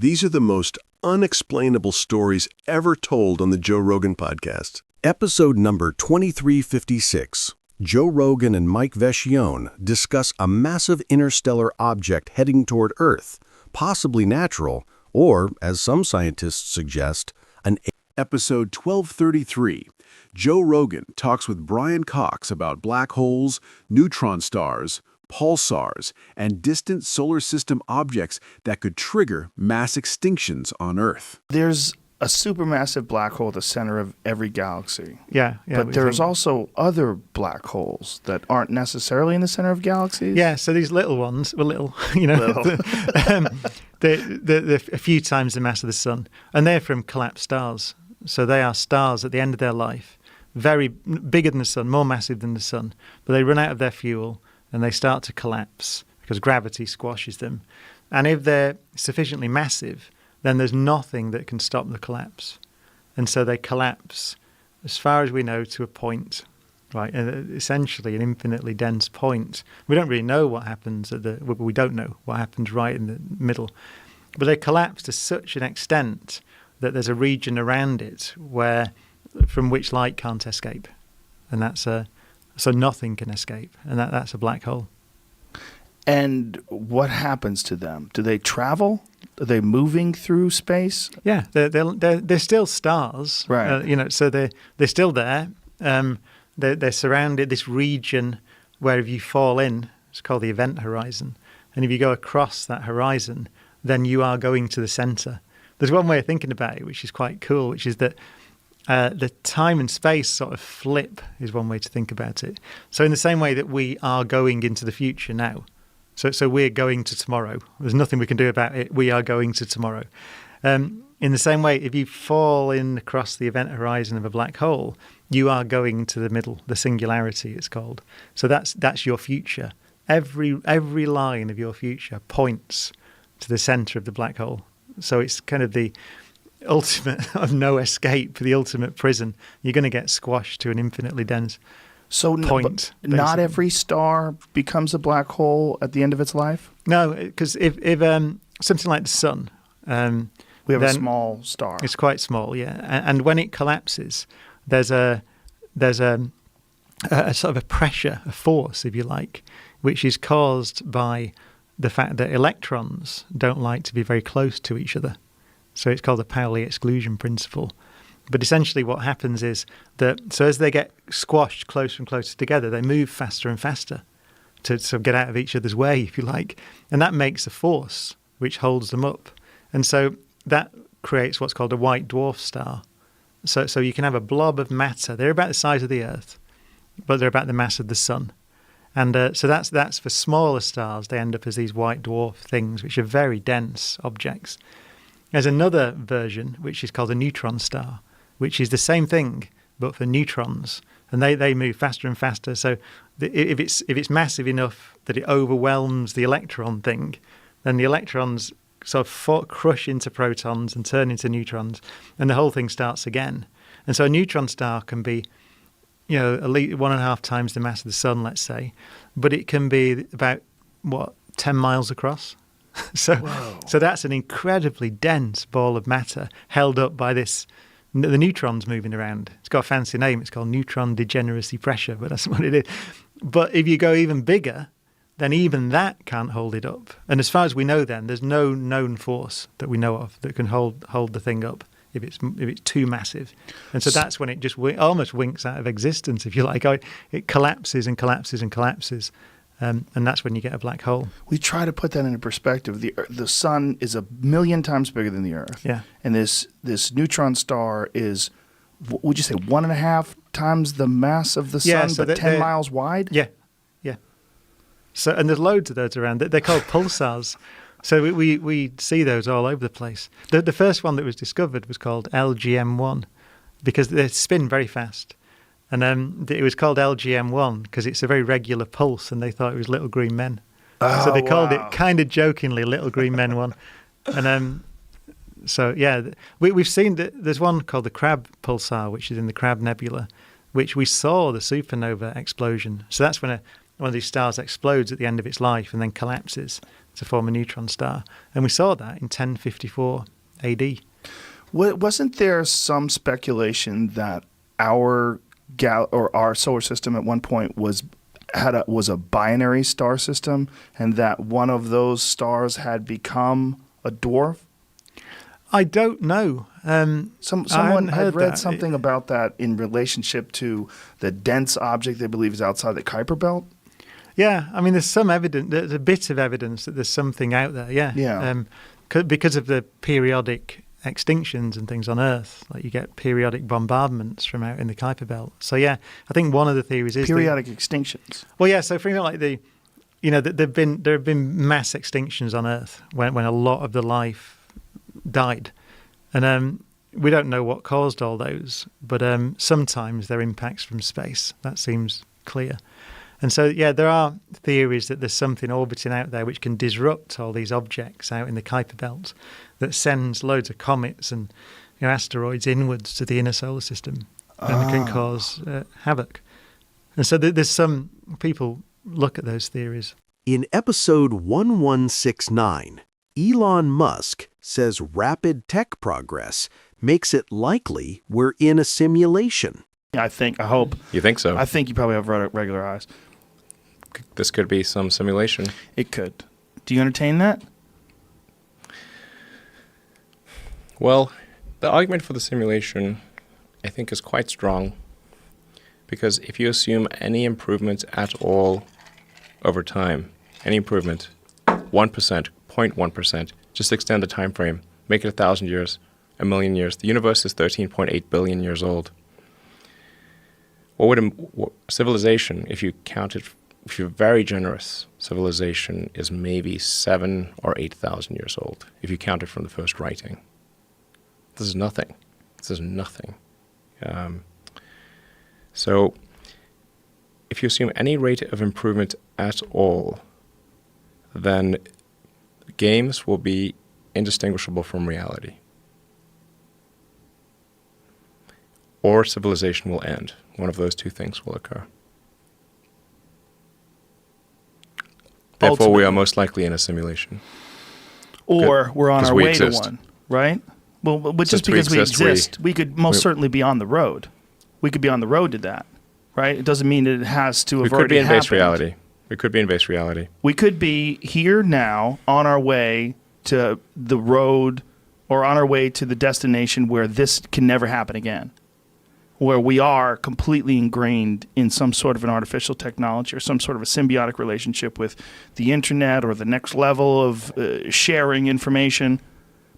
These are the most unexplainable stories ever told on the Joe Rogan Podcast. Episode number 2356. Joe Rogan and Mike Vecchione discuss a massive interstellar object heading toward Earth, possibly natural, or, as some scientists suggest, an Episode 1233. Joe Rogan talks with Brian Cox about black holes, neutron stars, pulsars, and distant solar system objects that could trigger mass extinctions on Earth. There's a supermassive black hole at the center of every galaxy. Yeah. But there's also other black holes that aren't necessarily in the center of galaxies. Yeah, so these little ones, they're a few times the mass of the sun, and they're from collapsed stars. So they are stars at the end of their life, very bigger than the sun, more massive than the sun, but they run out of their fuel and they start to collapse because gravity squashes them. And if they're sufficiently massive, then there's nothing that can stop the collapse. And so they collapse, as far as we know, to a point, right? Essentially an infinitely dense point. We don't really know what happens we don't know what happens right in the middle. But they collapse to such an extent that there's a region around it from which light can't escape. And so nothing can escape. And that's a black hole. And what happens to them? Do they travel? Are they moving through space? Yeah, they're still stars, right? So they're still there. They're surrounded this region where if you fall in, it's called the event horizon, and if you go across that horizon, then you are going to the center. There's one way of thinking about it, which is quite cool, which is that the time and space sort of flip is one way to think about it. So in the same way that we are going into the future now. So we're going to tomorrow. There's nothing we can do about it. We are going to tomorrow. In the same way, if you fall in across the event horizon of a black hole, you are going to the middle, the singularity it's called. So that's your future. Every line of your future points to the center of the black hole. So it's kind of the ultimate of no escape, the ultimate prison. You're going to get squashed to an infinitely dense point. Not every star becomes a black hole at the end of its life? No, because if something like the sun... we have a small star. It's quite small, yeah. And when it collapses, there's a sort of a pressure, a force, if you like, which is caused by the fact that electrons don't like to be very close to each other. So it's called the Pauli exclusion principle. But essentially what happens is that, so as they get squashed closer and closer together, they move faster and faster to sort of get out of each other's way, if you like. And that makes a force which holds them up. And so that creates what's called a white dwarf star. So you can have a blob of matter. They're about the size of the Earth, but they're about the mass of the sun. And so that's for smaller stars. They end up as these white dwarf things, which are very dense objects. There's another version, which is called a neutron star, which is the same thing, but for neutrons. And they move faster and faster. So if it's massive enough that it overwhelms the electron thing, then the electrons sort of crush into protons and turn into neutrons, and the whole thing starts again. And so a neutron star can be, at least 1.5 times the mass of the sun, let's say, but it can be about 10 miles across. So that's an incredibly dense ball of matter held up by the neutrons moving around. It's got a fancy name. It's called neutron degeneracy pressure, but that's what it is. But if you go even bigger, then even that can't hold it up. And as far as we know then, there's no known force that we know of that can hold the thing up if it's too massive. And so that's when it just almost winks out of existence, if you like. It collapses and collapses and collapses. And that's when you get a black hole. We try to put that into perspective. The sun is 1,000,000 times bigger than the Earth. Yeah. And this neutron star is, would you say, 1.5 times the mass of the sun, so but 10 miles wide? Yeah. So, and there's loads of those around. They're called pulsars. So we see those all over the place. The first one that was discovered was called LGM1 because they spin very fast. And it was called LGM1 because it's a very regular pulse, and they thought it was Little Green Men. So they called it kind of jokingly Little Green Men 1. And so, yeah, we've seen that there's one called the Crab Pulsar, which is in the Crab Nebula, which we saw the supernova explosion. So that's when one of these stars explodes at the end of its life and then collapses to form a neutron star. And we saw that in 1054 AD. Wasn't there some speculation that our solar system at one point was a binary star system, and that one of those stars had become a dwarf? I don't know. Someone had read something about that in relationship to the dense object they believe is outside the Kuiper Belt. Yeah, I mean, there's some evidence. There's a bit of evidence that there's something out there. Yeah. Yeah. Because of the periodic extinctions and things on Earth, like you get periodic bombardments from out in the Kuiper Belt. So yeah, I think one of the theories is periodic extinctions. Well, yeah. So for example, like there have been mass extinctions on Earth when a lot of the life died, and we don't know what caused all those, but sometimes they're impacts from space. That seems clear. And so, yeah, there are theories that there's something orbiting out there which can disrupt all these objects out in the Kuiper Belt that sends loads of comets and asteroids inwards to the inner solar system and can cause havoc. And so there's some people look at those theories. In episode 1169, Elon Musk says rapid tech progress makes it likely we're in a simulation. I hope. You think so? I think you probably have regular eyes. This could be some simulation. It could. Do you entertain that? Well, the argument for the simulation, I think, is quite strong. Because if you assume any improvement at all over time, any improvement, 1%, 0.1%, just extend the time frame, make it 1,000 years, 1,000,000 years. The universe is 13.8 billion years old. What would civilization, if you count it, if you're very generous, civilization is maybe 7,000 or 8,000 years old, if you count it from the first writing. This is nothing. This is nothing. So if you assume any rate of improvement at all, then games will be indistinguishable from reality. Or civilization will end. One of those two things will occur. Therefore, we are most likely in a simulation. Or we're on our way to one, right? Well, but just because we exist, we could most certainly be on the road. We could be on the road to that, right? It doesn't mean that it has to have already happened. We could be in base reality. We could be in base reality. We could be here now on our way to the road or on our way to the destination where this can never happen again, where we are completely ingrained in some sort of an artificial technology or some sort of a symbiotic relationship with the internet or the next level of sharing information.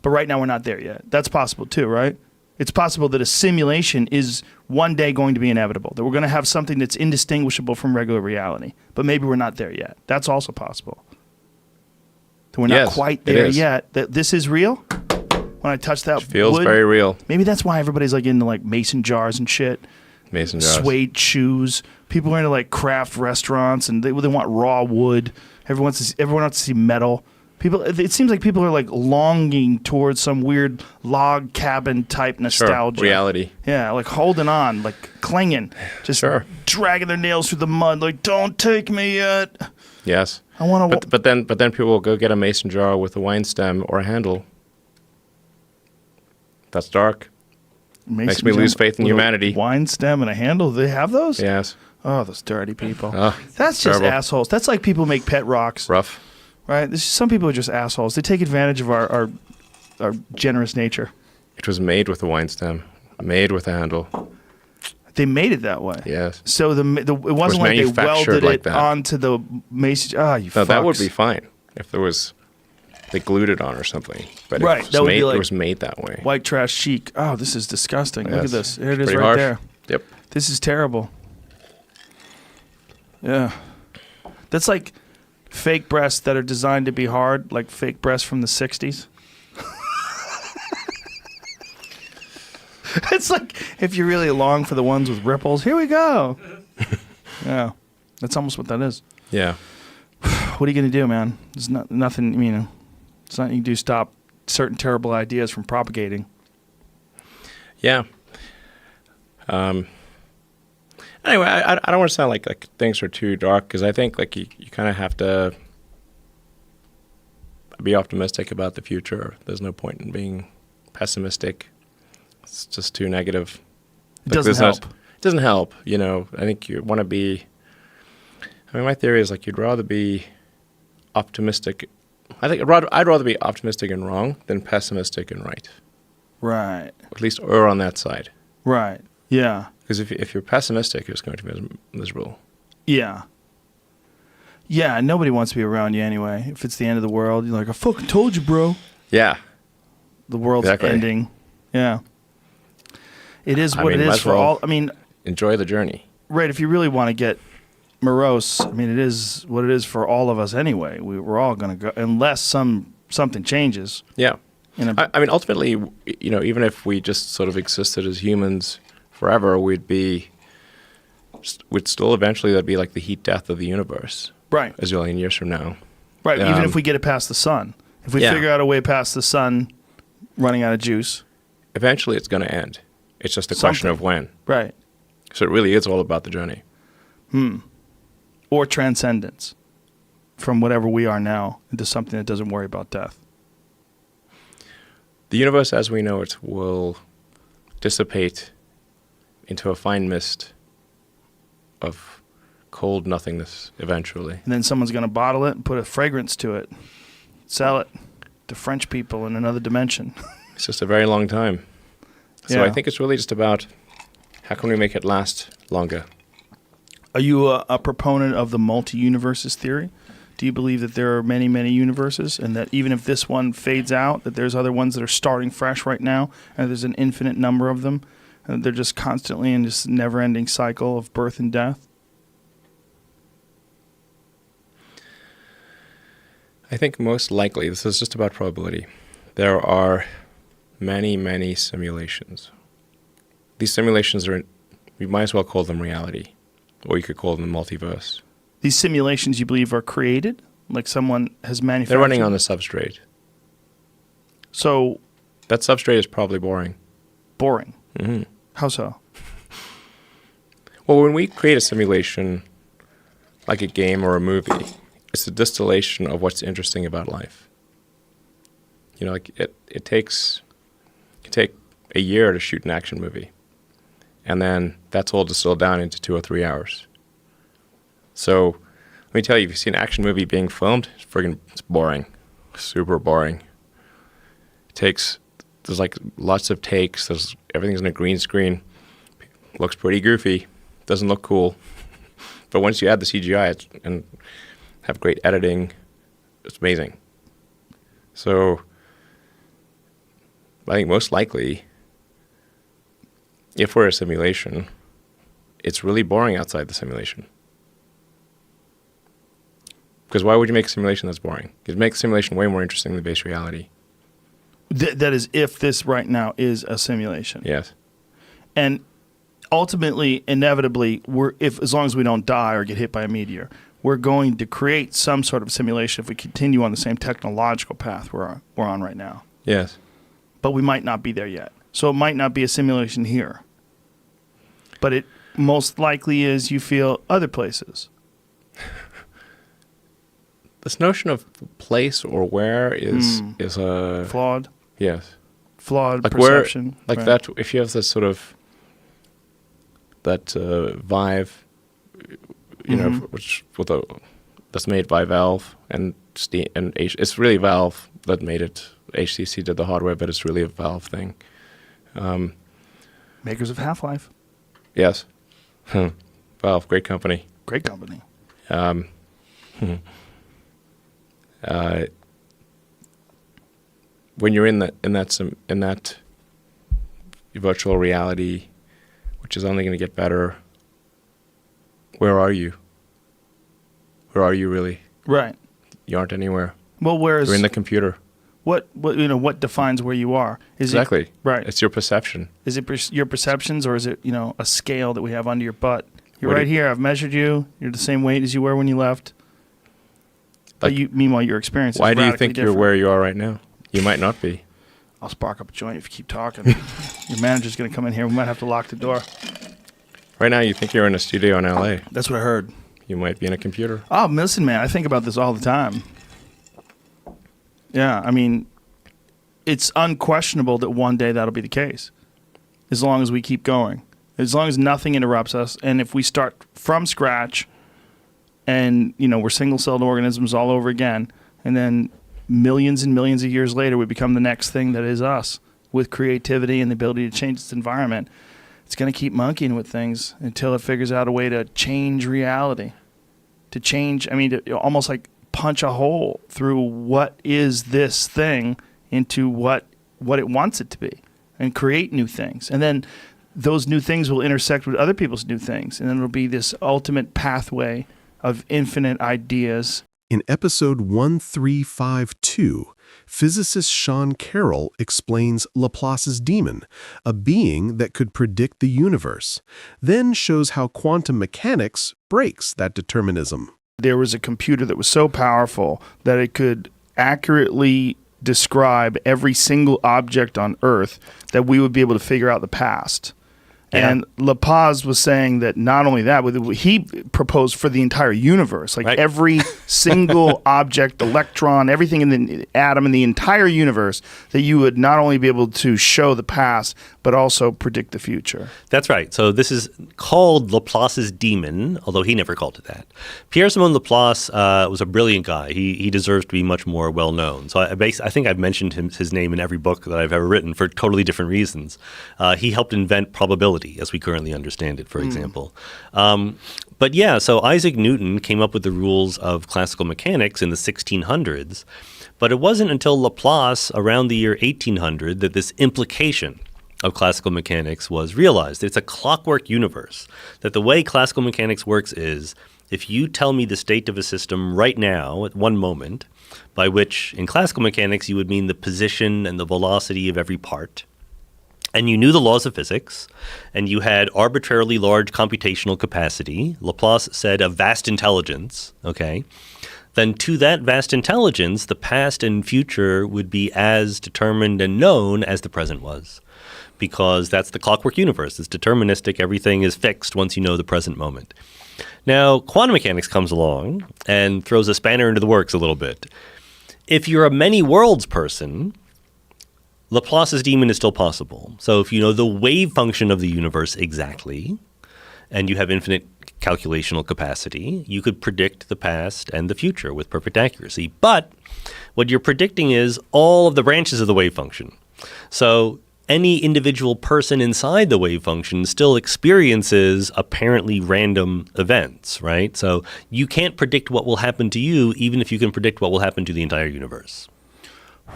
But right now we're not there yet. That's possible too, right? It's possible that a simulation is one day going to be inevitable, that we're going to have something that's indistinguishable from regular reality. But maybe we're not there yet. That's also possible. That we're not quite there yet. That this is real. When I touch that feels wood, very real. Maybe that's why everybody's like into like mason jars and shit. Mason jars. Suede shoes. People are into like craft restaurants and they want raw wood. Everyone wants to see metal. It seems like people are like longing towards some weird log cabin type nostalgia. Sure, reality. Yeah, like holding on, like clinging, just dragging their nails through the mud, like don't take me yet. Yes. I want to. But then people will go get a mason jar with a wine stem or a handle. That's dark. Makes me lose faith in humanity. Wine stem and a handle. Do they have those? Yes. Oh, those dirty people. Oh, that's just terrible. assholes. That's like people make pet rocks. Rough. Right? Some people are just assholes. They take advantage of our generous nature. It was made with a wine stem, made with a handle. They made it that way. Yes. So it wasn't like they welded it onto the mason. No, that would be fine if there was. They glued it on or something. But right. It was made that way. White trash chic. Oh, this is disgusting. Yes. Look at this. Here it is right harsh. there. Yep. This is terrible. Yeah. That's like fake breasts that are designed to be hard, like fake breasts from the 60s. It's like if you really long for the ones with ripples, here we go. Yeah. That's almost what that is. Yeah. What are you going to do, man? There's nothing, it's nothing you can do to stop certain terrible ideas from propagating. Yeah. And Anyway, I don't want to sound like things are too dark, because I think like you kind of have to be optimistic about the future. There's no point in being pessimistic. It's just too negative. It doesn't help. It doesn't help. You know, I think you want to be. I mean, my theory is like you'd rather be optimistic. I think I'd rather be optimistic and wrong than pessimistic and right. Right. At least err on that side. Right. Yeah. Because if you're pessimistic, you're just going to be miserable. Yeah. Yeah, nobody wants to be around you anyway. If it's the end of the world, you're like, I fucking told you, bro. Yeah. The world's Exactly. ending. Yeah. It is what it is for all. I mean, enjoy the journey. right, if you really want to get morose, I mean, it is what it is for all of us anyway. We're all going to go, unless something changes. Yeah. I mean, ultimately, you know, even if we just sort of existed as humans forever, we'd still eventually, that'd be like the heat death of the universe. right. A zillion years from now. Right, even if we get it past the sun. If we figure out a way past the sun running out of juice. Eventually it's going to end. It's just a question of when. Right. So it really is all about the journey. Or transcendence from whatever we are now into something that doesn't worry about death. The universe as we know it will dissipate into a fine mist of cold nothingness eventually. And then someone's going to bottle it and put a fragrance to it, sell it to French people in another dimension. It's just a very long time. So Yeah. I think it's really just about how can we make it last longer. Are you a proponent of the multi-universes theory? Do you believe that there are many, many universes, and that even if this one fades out, that there's other ones that are starting fresh right now, and there's an infinite number of them, and they're just constantly in this never-ending cycle of birth and death? I think most likely, this is just about probability, there are many, many simulations. These simulations are, we might as well call them reality, or you could call them the multiverse. These simulations, you believe, are created? Like someone has manufactured? They're running on a substrate. So... That substrate is probably boring. Boring? Mm-hmm. How so? Well, when we create a simulation, like a game or a movie, it's a distillation of what's interesting about life. You know, like it can take a year to shoot an action movie, and then that's all distilled down into 2 or 3 hours. So let me tell you, if you see an action movie being filmed, it's boring, super boring. There's like lots of takes. Everything's in a green screen. Looks pretty goofy. Doesn't look cool. But once you add the CGI and have great editing, it's amazing. So I think most likely, if we're a simulation, it's really boring outside the simulation. Because why would you make a simulation that's boring? You'd make the simulation way more interesting than base reality. That is if this right now is a simulation. Yes. And ultimately, inevitably, as long as we don't die or get hit by a meteor, we're going to create some sort of simulation if we continue on the same technological path we're on right now. Yes. But we might not be there yet. So it might not be a simulation here. But it most likely is, you feel, other places. This notion of place or where is a... Flawed. Yes. Flawed like perception. Like right. that, if you have this sort of, that Vive, you know, that's made by Valve and Steam, and it's really Valve that made it. HTC did the hardware, but it's really a Valve thing. Makers of Half-Life. Yes. Valve, great company. Great company. When you're in that virtual reality, which is only going to get better, where are you? Where are you really? Right. You aren't anywhere. Well, whereas You're in the computer. what defines where you are? Is Exactly. It, right. It's your perception. Is it your perceptions, or is it a scale that we have under your butt? You're What do right here. I've measured you. You're the same weight as you were when you left. But meanwhile, your experience is Why do you radically think different. you're where you are right now? You might not be. I'll spark up a joint if you keep talking. Your manager's going to come in here. We might have to lock the door. Right now, you think you're in a studio in LA. That's what I heard. You might be in a computer. Oh, listen, man, I think about this all the time. Yeah, I mean, it's unquestionable that one day that'll be the case, as long as we keep going, as long as nothing interrupts us, and if we start from scratch, and we're single-celled organisms all over again, and then millions and millions of years later, we become the next thing that is us, with creativity and the ability to change its environment. It's going to keep monkeying with things until it figures out a way to change reality, to almost like punch a hole through what is this thing into what it wants it to be, and create new things. And then those new things will intersect with other people's new things, and then it'll be this ultimate pathway of infinite ideas. In episode 1352, physicist Sean Carroll explains Laplace's demon, a being that could predict the universe, then shows how quantum mechanics breaks that determinism. There was a computer that was so powerful that it could accurately describe every single object on Earth, that we would be able to figure out the past. Yeah. And Laplace was saying that not only that, but he proposed for the entire universe, like every single object, electron, everything in the atom in the entire universe, that you would not only be able to show the past, but also predict the future. That's right. So this is called Laplace's demon, although he never called it that. Pierre-Simon Laplace was a brilliant guy. He deserves to be much more well-known. So I think I've mentioned his name in every book that I've ever written for totally different reasons. He helped invent probability, as we currently understand it, for example. But yeah, so Isaac Newton came up with the rules of classical mechanics in the 1600s, but it wasn't until Laplace around the year 1800 that this implication of classical mechanics was realized. It's a clockwork universe, that the way classical mechanics works is, if you tell me the state of a system right now at one moment, by which in classical mechanics you would mean the position and the velocity of every part, and you knew the laws of physics, and you had arbitrarily large computational capacity, Laplace said a vast intelligence, okay, then to that vast intelligence, the past and future would be as determined and known as the present was, because that's the clockwork universe. It's deterministic. Everything is fixed once you know the present moment. Now, quantum mechanics comes along and throws a spanner into the works a little bit. If you're a many worlds person, Laplace's demon is still possible. So if you know the wave function of the universe exactly, and you have infinite calculational capacity, you could predict the past and the future with perfect accuracy. But what you're predicting is all of the branches of the wave function. So any individual person inside the wave function still experiences apparently random events, right? So you can't predict what will happen to you, even if you can predict what will happen to the entire universe.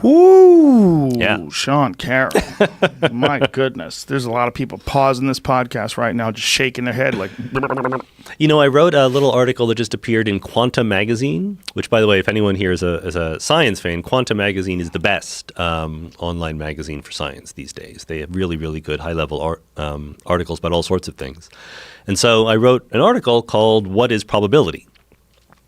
Whoo, yeah. Sean Carroll. My goodness. There's a lot of people pausing this podcast right now, just shaking their head like... I wrote a little article that just appeared in Quantum Magazine, which, by the way, if anyone here is a science fan, Quantum Magazine is the best online magazine for science these days. They have really, really good high-level articles about all sorts of things. And so I wrote an article called What is Probability?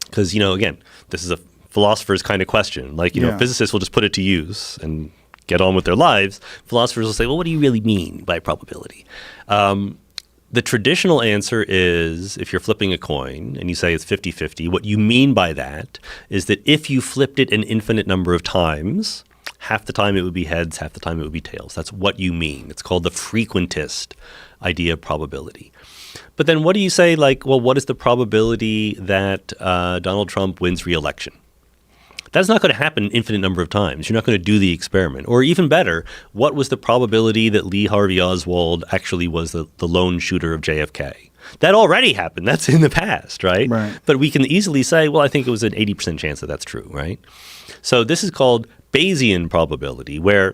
Because, again, this is a philosopher's kind of question. Physicists will just put it to use and get on with their lives. Philosophers will say, well, what do you really mean by probability? The traditional answer is, if you're flipping a coin and you say it's 50-50, what you mean by that is that if you flipped it an infinite number of times, half the time it would be heads, half the time it would be tails. That's what you mean. It's called the frequentist idea of probability. But then what do you say, what is the probability that Donald Trump wins re-election? That's not going to happen an infinite number of times. You're not going to do the experiment. Or even better, what was the probability that Lee Harvey Oswald actually was the lone shooter of JFK? That already happened. That's in the past, right? But we can easily say, well, I think it was an 80% chance that that's true, right? So this is called Bayesian probability, where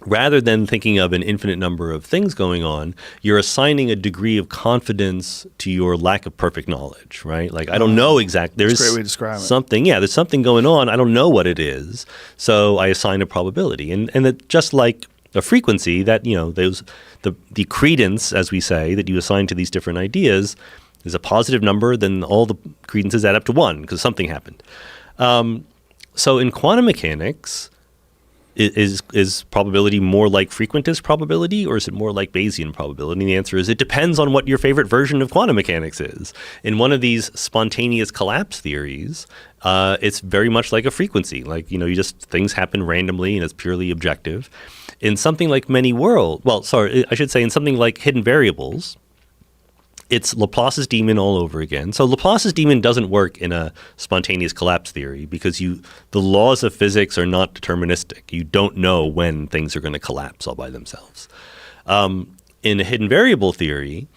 rather than thinking of an infinite number of things going on, you're assigning a degree of confidence to your lack of perfect knowledge, right? I don't know exactly. There's a great way to describe something. Yeah, there's something going on. I don't know what it is. So I assign a probability. And that just like a frequency, that, the credence, as we say, that you assign to these different ideas is a positive number, then all the credences add up to 1 because something happened. So in quantum mechanics, is probability more like frequentist probability, or is it more like Bayesian probability? And the answer is it depends on what your favorite version of quantum mechanics is. In one of these spontaneous collapse theories, it's very much like a frequency. Like, you just things happen randomly and it's purely objective. In something like in something like hidden variables, it's Laplace's demon all over again. So Laplace's demon doesn't work in a spontaneous collapse theory because the laws of physics are not deterministic. You don't know when things are going to collapse all by themselves. In a hidden variable theory,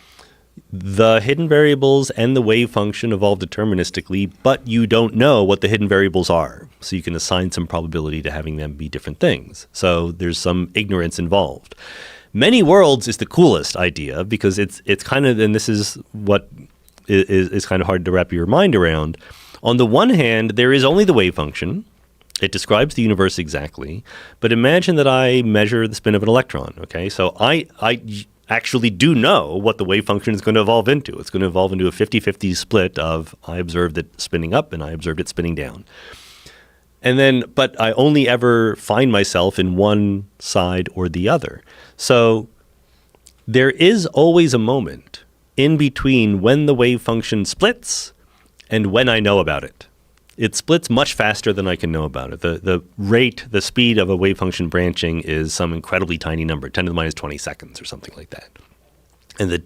the hidden variables and the wave function evolve deterministically, but you don't know what the hidden variables are. So you can assign some probability to having them be different things. So there's some ignorance involved. Many worlds is the coolest idea because it's kind of, and this is what is kind of hard to wrap your mind around. On the one hand, there is only the wave function. It describes the universe exactly. But imagine that I measure the spin of an electron, okay? So I actually do know what the wave function is going to evolve into. It's going to evolve into a 50-50 split of I observed it spinning up and I observed it spinning down. But I only ever find myself in one side or the other. So there is always a moment in between when the wave function splits and when I know about it. It splits much faster than I can know about it. The speed of a wave function branching is some incredibly tiny number, 10 to the minus 20 seconds or something like that. And the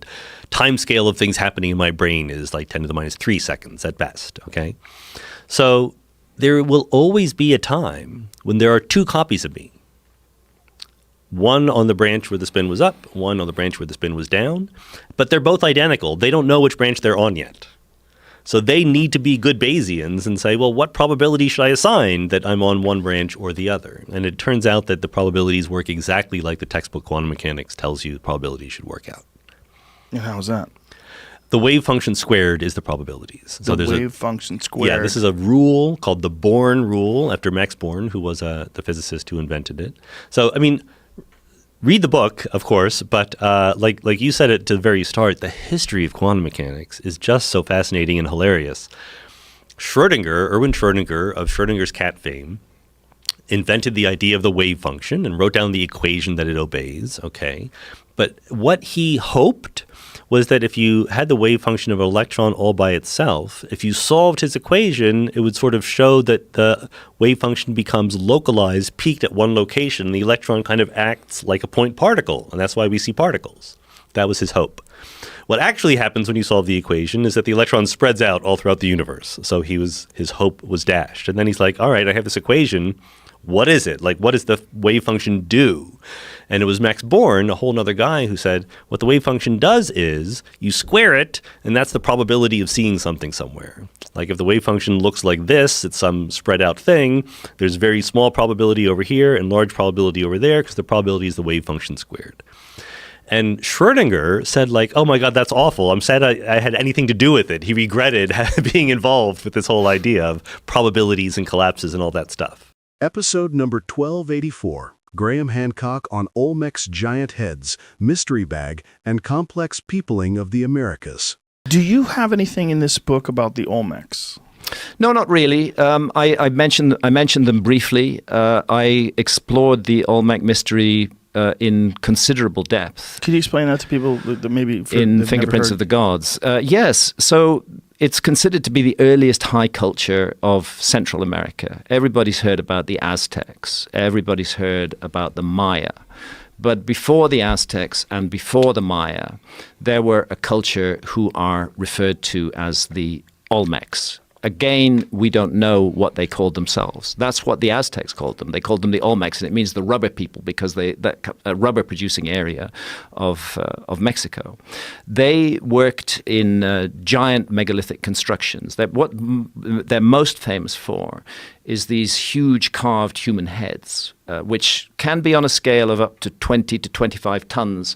time scale of things happening in my brain is like 10 to the minus 3 seconds at best, okay? So there will always be a time when there are two copies of me. One on the branch where the spin was up, one on the branch where the spin was down, but they're both identical. They don't know which branch they're on yet. So they need to be good Bayesians and say, well, what probability should I assign that I'm on one branch or the other? And it turns out that the probabilities work exactly like the textbook quantum mechanics tells you the probability should work out. And how is that? The wave function squared is the probabilities. So the wave function squared. Yeah, this is a rule called the Born rule after Max Born, who was the physicist who invented it. So, read the book, of course, but like you said at the very start, the history of quantum mechanics is just so fascinating and hilarious. Erwin Schrödinger of Schrödinger's cat fame invented the idea of the wave function and wrote down the equation that it obeys, okay? But what he hoped was that if you had the wave function of an electron all by itself, if you solved his equation, it would sort of show that the wave function becomes localized, peaked at one location. The electron kind of acts like a point particle, and that's why we see particles. That was his hope. What actually happens when you solve the equation is that the electron spreads out all throughout the universe. So his hope was dashed. And then he's like, all right, I have this equation. What is it? Like, what does the wave function do? And it was Max Born, a whole other guy, who said, what the wave function does is you square it, and that's the probability of seeing something somewhere. Like if the wave function looks like this, it's some spread out thing, there's very small probability over here and large probability over there because the probability is the wave function squared. And Schrödinger said, like, oh my God, that's awful. I'm sad I had anything to do with it. He regretted being involved with this whole idea of probabilities and collapses and all that stuff. Episode number 1284, Graham Hancock on Olmec's Giant Heads, Mystery Bag, and Complex Peopling of the Americas. Do you have anything in this book about the Olmecs? No, not really. I mentioned them briefly. I explored the Olmec mystery in considerable depth. Could you explain that to people that maybe in Fingerprints of the Gods? Yes. So it's considered to be the earliest high culture of Central America. Everybody's heard about the Aztecs. Everybody's heard about the Maya. But before the Aztecs and before the Maya, there were a culture who are referred to as the Olmecs. Again, we don't know what they called themselves. That's what the Aztecs called them. They called them the Olmecs, and it means the rubber people because that rubber-producing area of Mexico. They worked in giant megalithic constructions. What they're most famous for is these huge carved human heads, which can be on a scale of up to 20 to 25 tons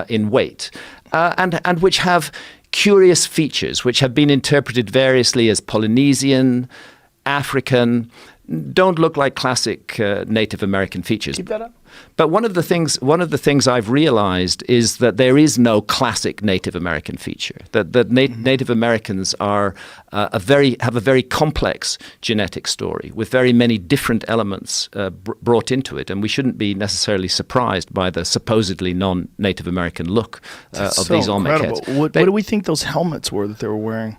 in weight, and which have curious features which have been interpreted variously as Polynesian, African, don't look like classic Native American features. Keep that up. But one of the things I've realized is that there is no classic Native American feature. That Native Americans are have a very complex genetic story with very many different elements brought into it, and we shouldn't be necessarily surprised by the supposedly non-Native American look of these Olmec heads. What do we think those helmets were that they were wearing?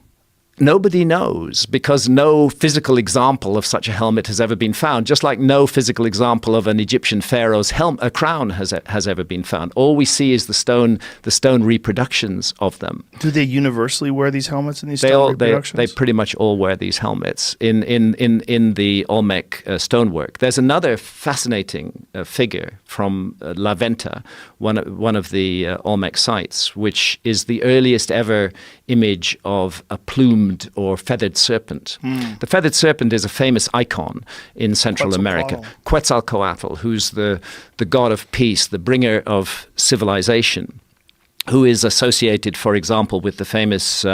Nobody knows, because no physical example of such a helmet has ever been found, just like no physical example of an Egyptian pharaoh's crown has ever been found. All we see is the stone reproductions of them. Do they universally wear these helmets in these stone reproductions? They pretty much all wear these helmets in the Olmec stonework. There's another fascinating figure from La Venta, one of the Olmec sites, which is the earliest ever image of a plumed or feathered serpent. The feathered serpent is a famous icon in Central America. Quetzalcoatl, who's the god of peace, the bringer of civilization, who is associated, for example, with the famous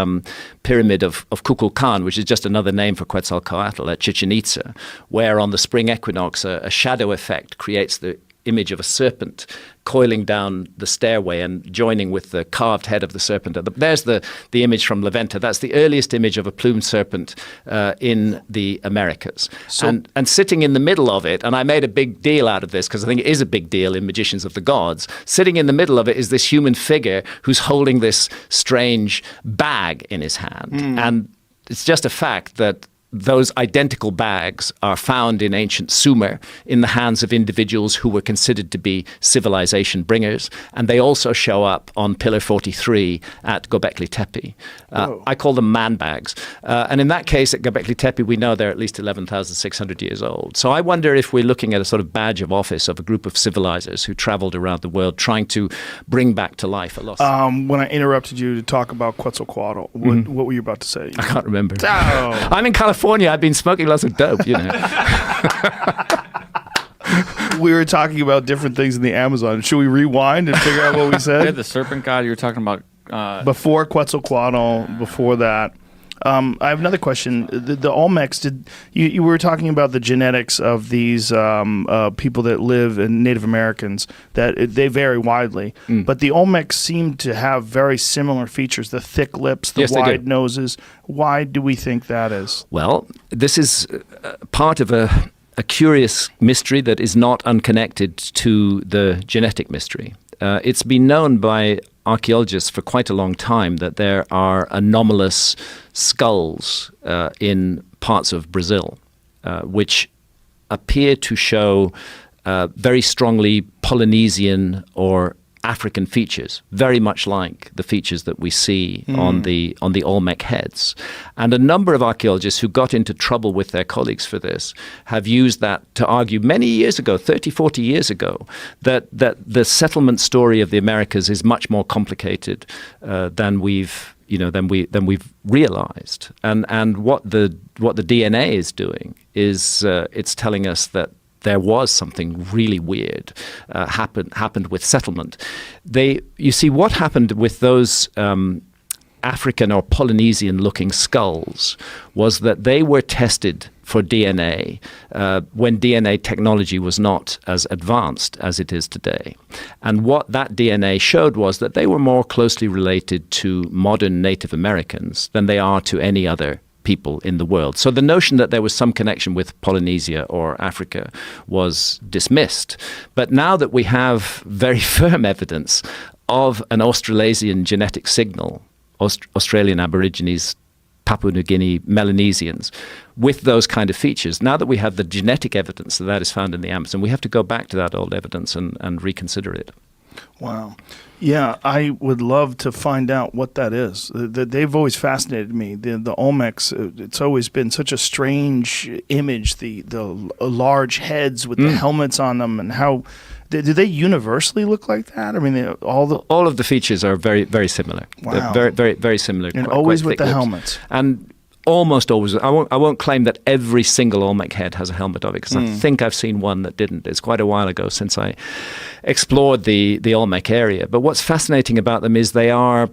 pyramid of Kukulkan, which is just another name for Quetzalcoatl at Chichen Itza, where on the spring equinox a shadow effect creates the image of a serpent coiling down the stairway and joining with the carved head of the serpent. There's the image from La Venta. That's the earliest image of a plumed serpent in the Americas. And sitting in the middle of it, and I made a big deal out of this because I think it is a big deal in Magicians of the Gods, sitting in the middle of it is this human figure who's holding this strange bag in his hand. And it's just a fact that those identical bags are found in ancient Sumer in the hands of individuals who were considered to be civilization bringers, and they also show up on Pillar 43 at Göbekli Tepe. I call them man bags. And in that case, at Göbekli Tepe, we know they're at least 11,600 years old. So I wonder if we're looking at a sort of badge of office of a group of civilizers who traveled around the world trying to bring back to life a lost. When I interrupted you to talk about Quetzalcoatl, what were you about to say? I can't remember. Oh. I'm in California. I've been smoking lots of dope, We were talking about different things in the Amazon. Should we rewind and figure out what we said? Yeah, the serpent god you were talking about. Before Quetzalcoatl, before that. I have another question. The Olmecs, you were talking about the genetics of these people that live in Native Americans, that they vary widely. But the Olmecs seem to have very similar features, the thick lips, the wide noses. Why do we think that is? Well, this is part of a curious mystery that is not unconnected to the genetic mystery. It's been known by archaeologists for quite a long time that there are anomalous skulls in parts of Brazil, which appear to show very strongly Polynesian or African features, very much like the features that we see on the Olmec heads. And a number of archaeologists who got into trouble with their colleagues for this have used that to argue many years ago, 30, 40 years ago, that the settlement story of the Americas is much more complicated than we've realized. And what the DNA is doing is it's telling us that there was something really weird happened with settlement. You see, what happened with those African or Polynesian-looking skulls was that they were tested for DNA when DNA technology was not as advanced as it is today. And what that DNA showed was that they were more closely related to modern Native Americans than they are to any other people in the world. So the notion that there was some connection with Polynesia or Africa was dismissed. But now that we have very firm evidence of an Australasian genetic signal, Australian Aborigines, Papua New Guinea, Melanesians, with those kind of features, now that we have the genetic evidence that is found in the Amazon, we have to go back to that old evidence and reconsider it. Wow. Yeah, I would love to find out what that is. They've always fascinated me. The Olmecs, it's always been such a strange image, the large heads with the helmets on them, and how do they universally look like that? I mean, all of the features are very, very similar. Wow. They're very, very, very similar. And always with the helmets. And almost always. I won't claim that every single Olmec head has a helmet of it, because I think I've seen one that didn't. It's quite a while ago since I explored the Olmec area. But what's fascinating about them is they are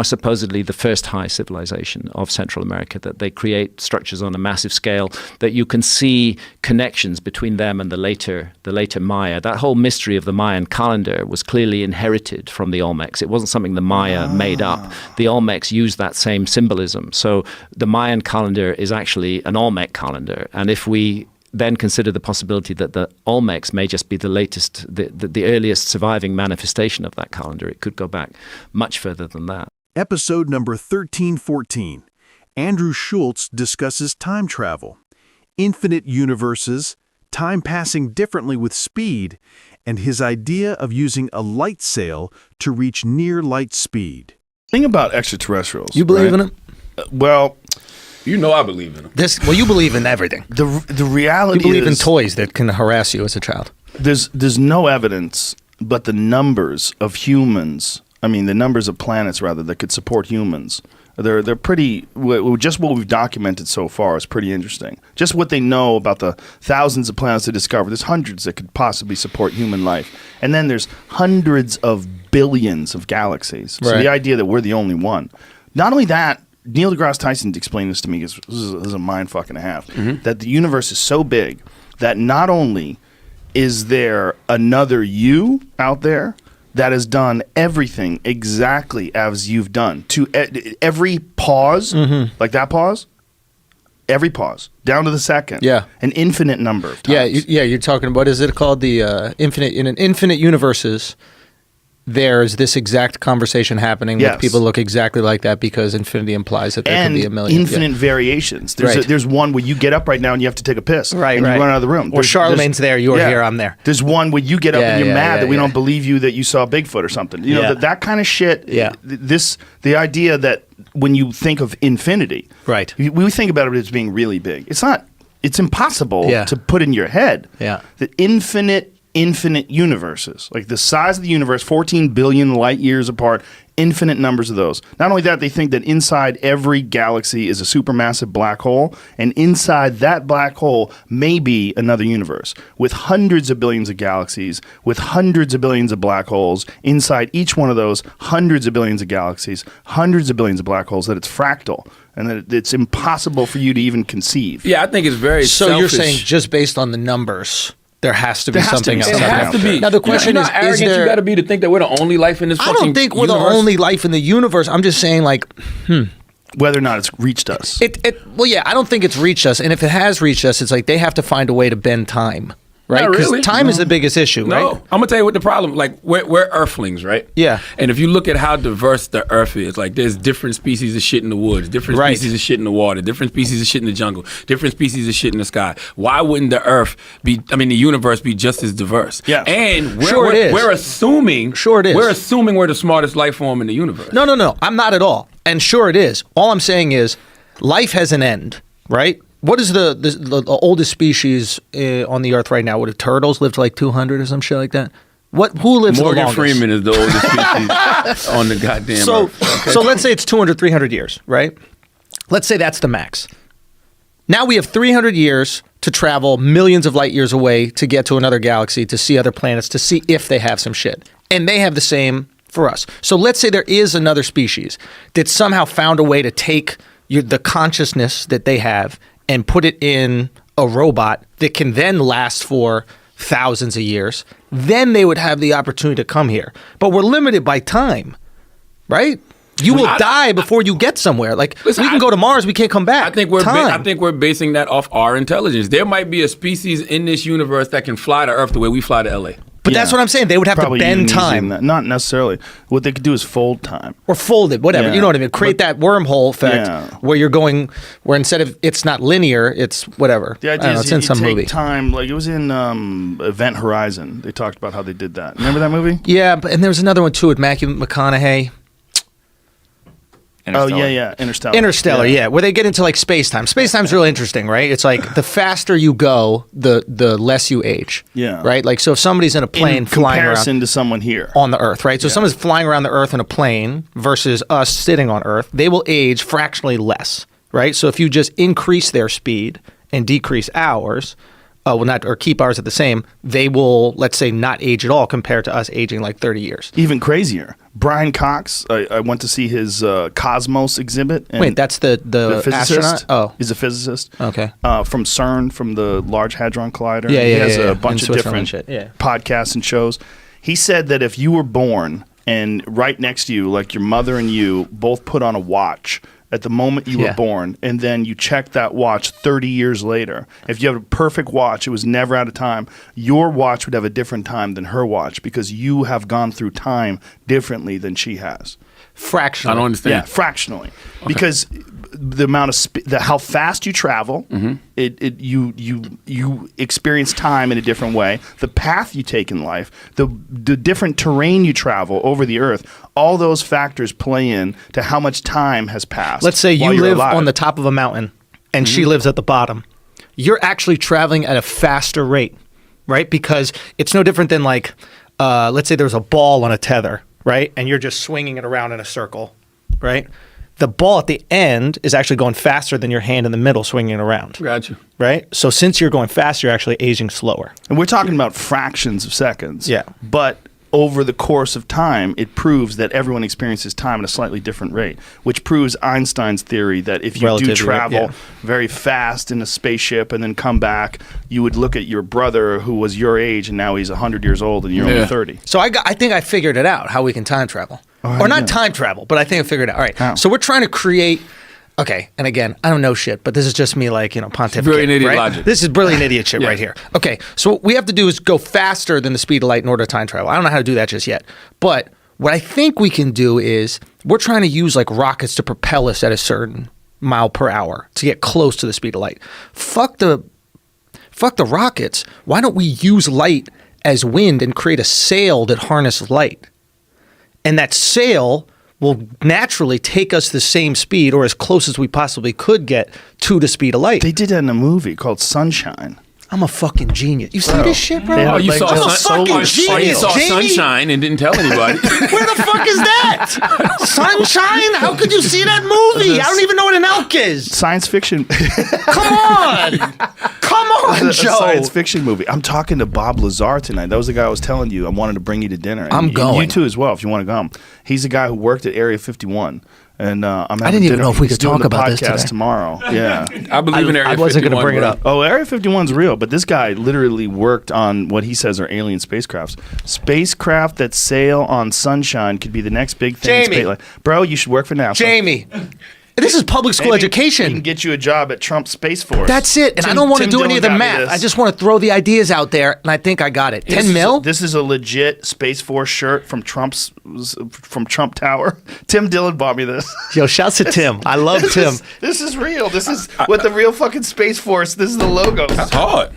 supposedly the first high civilization of Central America, that they create structures on a massive scale, that you can see connections between them and the later Maya. That whole mystery of the Mayan calendar was clearly inherited from the Olmecs. It wasn't something the Maya made up. The Olmecs used that same symbolism. So the Mayan calendar is actually an Olmec calendar. And if we then consider the possibility that the Olmecs may just be the latest, the earliest surviving manifestation of that calendar, it could go back much further than that. Episode number 1314. Andrew Schultz discusses time travel, infinite universes, time passing differently with speed, and his idea of using a light sail to reach near light speed. Thing about extraterrestrials. You believe in them? Well, You know I believe in them. Well, you believe in everything. the reality You believe in is toys that can harass you as a child. there's no evidence, but the numbers of humans, I mean the numbers of planets rather, that could support humans, they're pretty, just what we've documented so far is pretty interesting. Just what they know about the thousands of planets they discovered, there's hundreds that could possibly support human life. And then there's hundreds of billions of galaxies. So Right. the idea that we're the only one. Not only that, Neil deGrasse Tyson explained this to me, because this is a mind fuck and a half, that the universe is so big that not only is there another you out there that has done everything exactly as you've done, to every pause, like that pause, every pause, down to the second, Yeah. an infinite number of times. You're talking, what is it called? The infinite, in an infinite universes, there's this exact conversation happening Yes. with people look exactly like that, because infinity implies that there And could be a million. infinite variations. Right. There's one where you get up right now and you have to take a piss. Right, and right. you run out of the room. Or Charlemagne's there, you're here, I'm there. There's one where you get up Yeah, and you're yeah, mad yeah, that we yeah. don't believe you that you saw Bigfoot or something. You know, Yeah. that kind of shit. Yeah. The idea that when you think of infinity, Right. we think about it as being really big. It's not. It's impossible Yeah. to put in your head. Yeah. The infinite universes, like the size of the universe, 14 billion light years apart, infinite numbers of those. Not only that, they think that inside every galaxy is a supermassive black hole, and inside that black hole may be another universe with hundreds of billions of galaxies, with hundreds of billions of black holes. Inside each one of those, hundreds of billions of galaxies, hundreds of billions of black holes, that it's fractal and that it's impossible for you to even conceive. Yeah, I think it's very So selfish. you're saying just based on the numbers, there has to be There has to something be else. something It out has there. to be. Now the question you know is how arrogant there? you got to be to think that we're the only life in this I fucking don't think we're the universe? only life in the universe. I'm just saying, like, Whether or not it's reached us. well, yeah, I don't think it's reached us. And if it has reached us, it's like they have to find a way to bend time, right? Not Because really. time is the biggest issue, No, right? I'm gonna tell you what the problem. Like we're Earthlings, right? Yeah. And if you look at how diverse the Earth is, like there's different species of shit in the woods, different Right. species of shit in the water, different species of shit in the jungle, different species of shit in the sky. Why wouldn't the Earth be? I mean, the universe be just as diverse? Yeah. And Sure it is. we're assuming. Sure it is. We're assuming we're the smartest life form in the universe. No, I'm not at all. And sure it is. All I'm saying is life has an end, right? What is the oldest species on the earth right now? What, do turtles live to like 200 or some shit like that? Who lives the Morgan longest? Freeman is the oldest species on the goddamn So, Earth. so let's say it's 200, 300 years, right? Let's say that's the max. Now we have 300 years to travel millions of light years away to get to another galaxy, to see other planets, to see if they have some shit. And they have the same for us. So let's say there is another species that somehow found a way to take the consciousness that they have and put it in a robot that can then last for thousands of years. Then they would have the opportunity to come here. But we're limited by time, right? You will die before you get somewhere. Like, Listen, we can go to Mars, we can't come back. I think we're Time. basing that off our intelligence. There might be a species in this universe that can fly to Earth the way we fly to LA. But that's what I'm saying. They would have Probably to bend even time using that. Not necessarily. What they could do is fold time. or fold it, whatever. Yeah. You know what I mean? Create that wormhole effect Yeah. where you're going, where instead of it's not linear, it's whatever. The I idea don't know, is it's in you some take movie. time, like it was in Event Horizon. They talked about how they did that. Remember that movie? Yeah, and there was another one too with Matthew McConaughey. Oh yeah, Interstellar. Interstellar, yeah, where they get into like space time. Space time's really interesting, right? It's like the faster you go, the less you age. Yeah. Right? Like, so if somebody's in a plane In flying comparison around to someone here. on the Earth, right? So if someone's flying around the Earth in a plane versus us sitting on Earth, they will age fractionally less, right? So if you just increase their speed and decrease ours, or keep ours at the same, they will, let's say, not age at all compared to us aging like 30 years. Even crazier. Brian Cox, I went to see his Cosmos exhibit. And wait, that's the physicist. astronaut? Oh. He's a physicist. Okay. From CERN, from the Large Hadron Collider. Yeah, he has yeah. a bunch In of different Switzerland podcasts and shows. He said that if you were born and right next to you, like your mother and you, both put on a watch at the moment you were born, and then you check that watch 30 years later. If you have a perfect watch, it was never out of time, your watch would have a different time than her watch because you have gone through time differently than she has. Fractionally. I don't understand. Yeah, fractionally. Okay. Because the amount of how fast you travel, you experience time in a different way. The path you take in life, the different terrain you travel over the earth, all those factors play in to how much time has passed. Let's say you while you're live alive. on the top of a mountain and she lives at the bottom. You're actually traveling at a faster rate, right? Because it's no different than like, let's say there's a ball on a tether, right? And you're just swinging it around in a circle, right? The ball at the end is actually going faster than your hand in the middle swinging it around. Gotcha. Right? So since you're going faster, you're actually aging slower. And we're talking about fractions of seconds. Yeah. But over the course of time, it proves that everyone experiences time at a slightly different rate, which proves Einstein's theory that if you Relativity, do travel yeah. very fast in a spaceship and then come back, you would look at your brother who was your age and now he's 100 years old and you're only 30. So I think I figured it out, how we can time travel. Or not time travel, but I think I figured it out. All right. How? So we're trying to create... Okay, and again, I don't know shit, but this is just me pontificating. Brilliant idiot right? logic. This is brilliant idiot shit Yeah. right here. Okay, so what we have to do is go faster than the speed of light in order to time travel. I don't know how to do that just yet. But what I think we can do is we're trying to use like rockets to propel us at a certain mile per hour to get close to the speed of light. Fuck the rockets. Why don't we use light as wind and create a sail that harnesses light? And that sail will naturally take us the same speed or as close as we possibly could get to the speed of light. They did that in a movie called Sunshine. I'm a fucking genius. You see this shit, bro? They had Oh, you like saw just sun- solar fucking sails. Oh, you saw Jamie? sunshine and didn't tell anybody. Where the fuck is that? Sunshine? How could you see that movie? I don't even know what an elk is. Science fiction. Come on. Come on, a Joe. science fiction movie. I'm talking to Bob Lazar tonight. That was the guy I was telling you I wanted to bring you to dinner. And I'm going. You too as well if you want to come. He's the guy who worked at Area 51. And I'm having didn't even dinner. know if we He's could doing talk the about this podcast today. tomorrow. Yeah. I believe in Area 51. I wasn't gonna bring it bro. up. Oh, Area 51's real, but this guy literally worked on what he says are alien spacecrafts. Spacecraft that sail on sunshine could be the next big thing. Jamie. Bro, you should work for NASA. Jamie. This is public school Maybe He education. can get you a job at Trump Space Force. That's it. And I Tim- don't want to Tim do any of the Dillon got me math. this. I just want to throw the ideas out there, and I think I got it. 10 mil? This is a legit Space Force shirt from Trump Tower. Tim Dillon bought me this. Yo, shouts to Tim. I love Tim. This is real. This is what the real fucking Space Force. This is the logo. That's hard.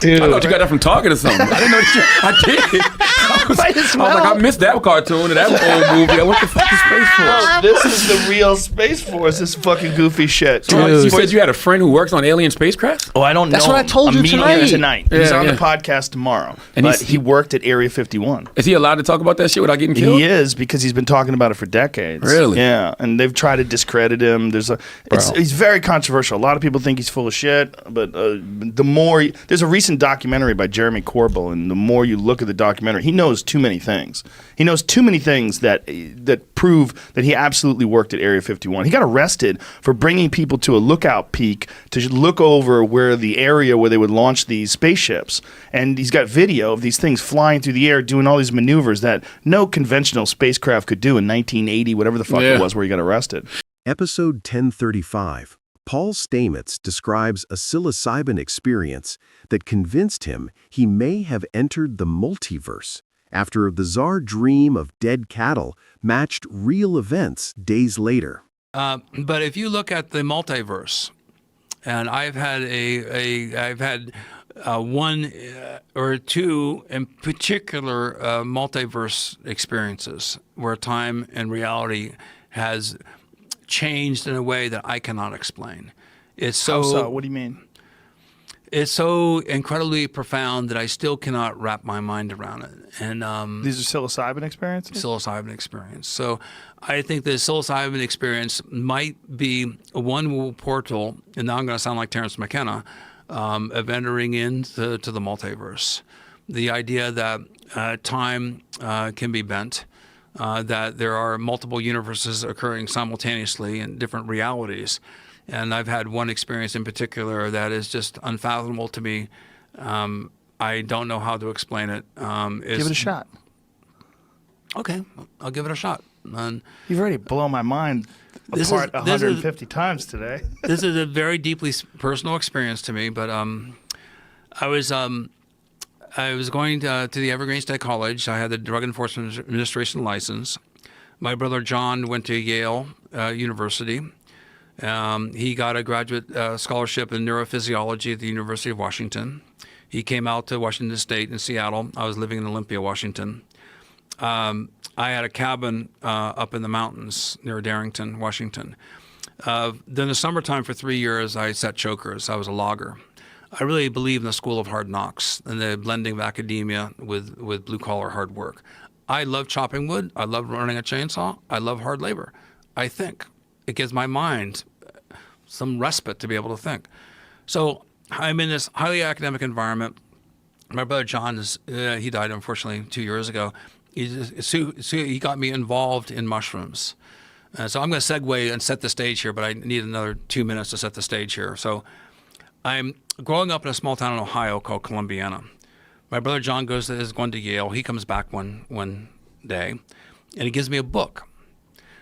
Dude. I thought you got that from Target or something. I didn't know that I did. I was like, I missed that cartoon and that old movie. What the fuck is Space Force? Oh, this is the real Space Force. This fucking goofy shit. You said you had a friend who works on alien spacecraft? Oh, I don't know. That's what I told I'm you meeting tonight. him tonight. He's Yeah, on yeah. the podcast tomorrow. And But he's- he worked at Area 51. Is he allowed to talk about that shit without getting killed? He is because he's been talking about it for decades. Really? Yeah, and they've tried to discredit him. He's very controversial. A lot of people think he's full of shit, but there's a recent documentary by Jeremy Corbell, and the more you look at the documentary, he knows too many things. He knows too many things that prove that he absolutely worked at Area 51. He got arrested for bringing people to a lookout peak to look over where the area where they would launch these spaceships. And he's got video of these things flying through the air, doing all these maneuvers that no conventional spacecraft could do in 1980, whatever the fuck it was, where he got arrested. Episode 1035. Paul Stamets describes a psilocybin experience that convinced him he may have entered the multiverse after a bizarre dream of dead cattle matched real events days later. But if you look at the multiverse, and I've had one or two in particular multiverse experiences where time and reality has changed in a way that I cannot explain. It's So, what do you mean? It's so incredibly profound that I still cannot wrap my mind around it. And These are psilocybin experiences? psilocybin experience. So I think the psilocybin experience might be one portal, and now I'm going to sound like Terrence McKenna, of entering into the multiverse. The idea that time can be bent, that there are multiple universes occurring simultaneously in different realities. And I've had one experience in particular that is just unfathomable to me. I don't know how to explain it. Give it a shot. Okay, I'll give it a shot. And You've already blown my mind apart 150 times today. this is a very deeply personal experience to me, but I was going to the Evergreen State College. I had the Drug Enforcement Administration license. My brother John went to Yale University. He got a graduate scholarship in neurophysiology at the University of Washington. He came out to Washington State in Seattle. I was living in Olympia, Washington. I had a cabin up in the mountains near Darrington, Washington. Then the summertime for 3 years, I set chokers. I was a logger. I really believe in the school of hard knocks and the blending of academia with blue-collar hard work. I love chopping wood. I love running a chainsaw. I love hard labor. I think. It gives my mind some respite to be able to think. So I'm in this highly academic environment. My brother John he died unfortunately 2 years ago. He got me involved in mushrooms. So I'm going to segue and set the stage here, but I need another 2 minutes to set the stage here. So I'm growing up in a small town in Ohio called Columbiana. My brother John is going to Yale. He comes back one day, and he gives me a book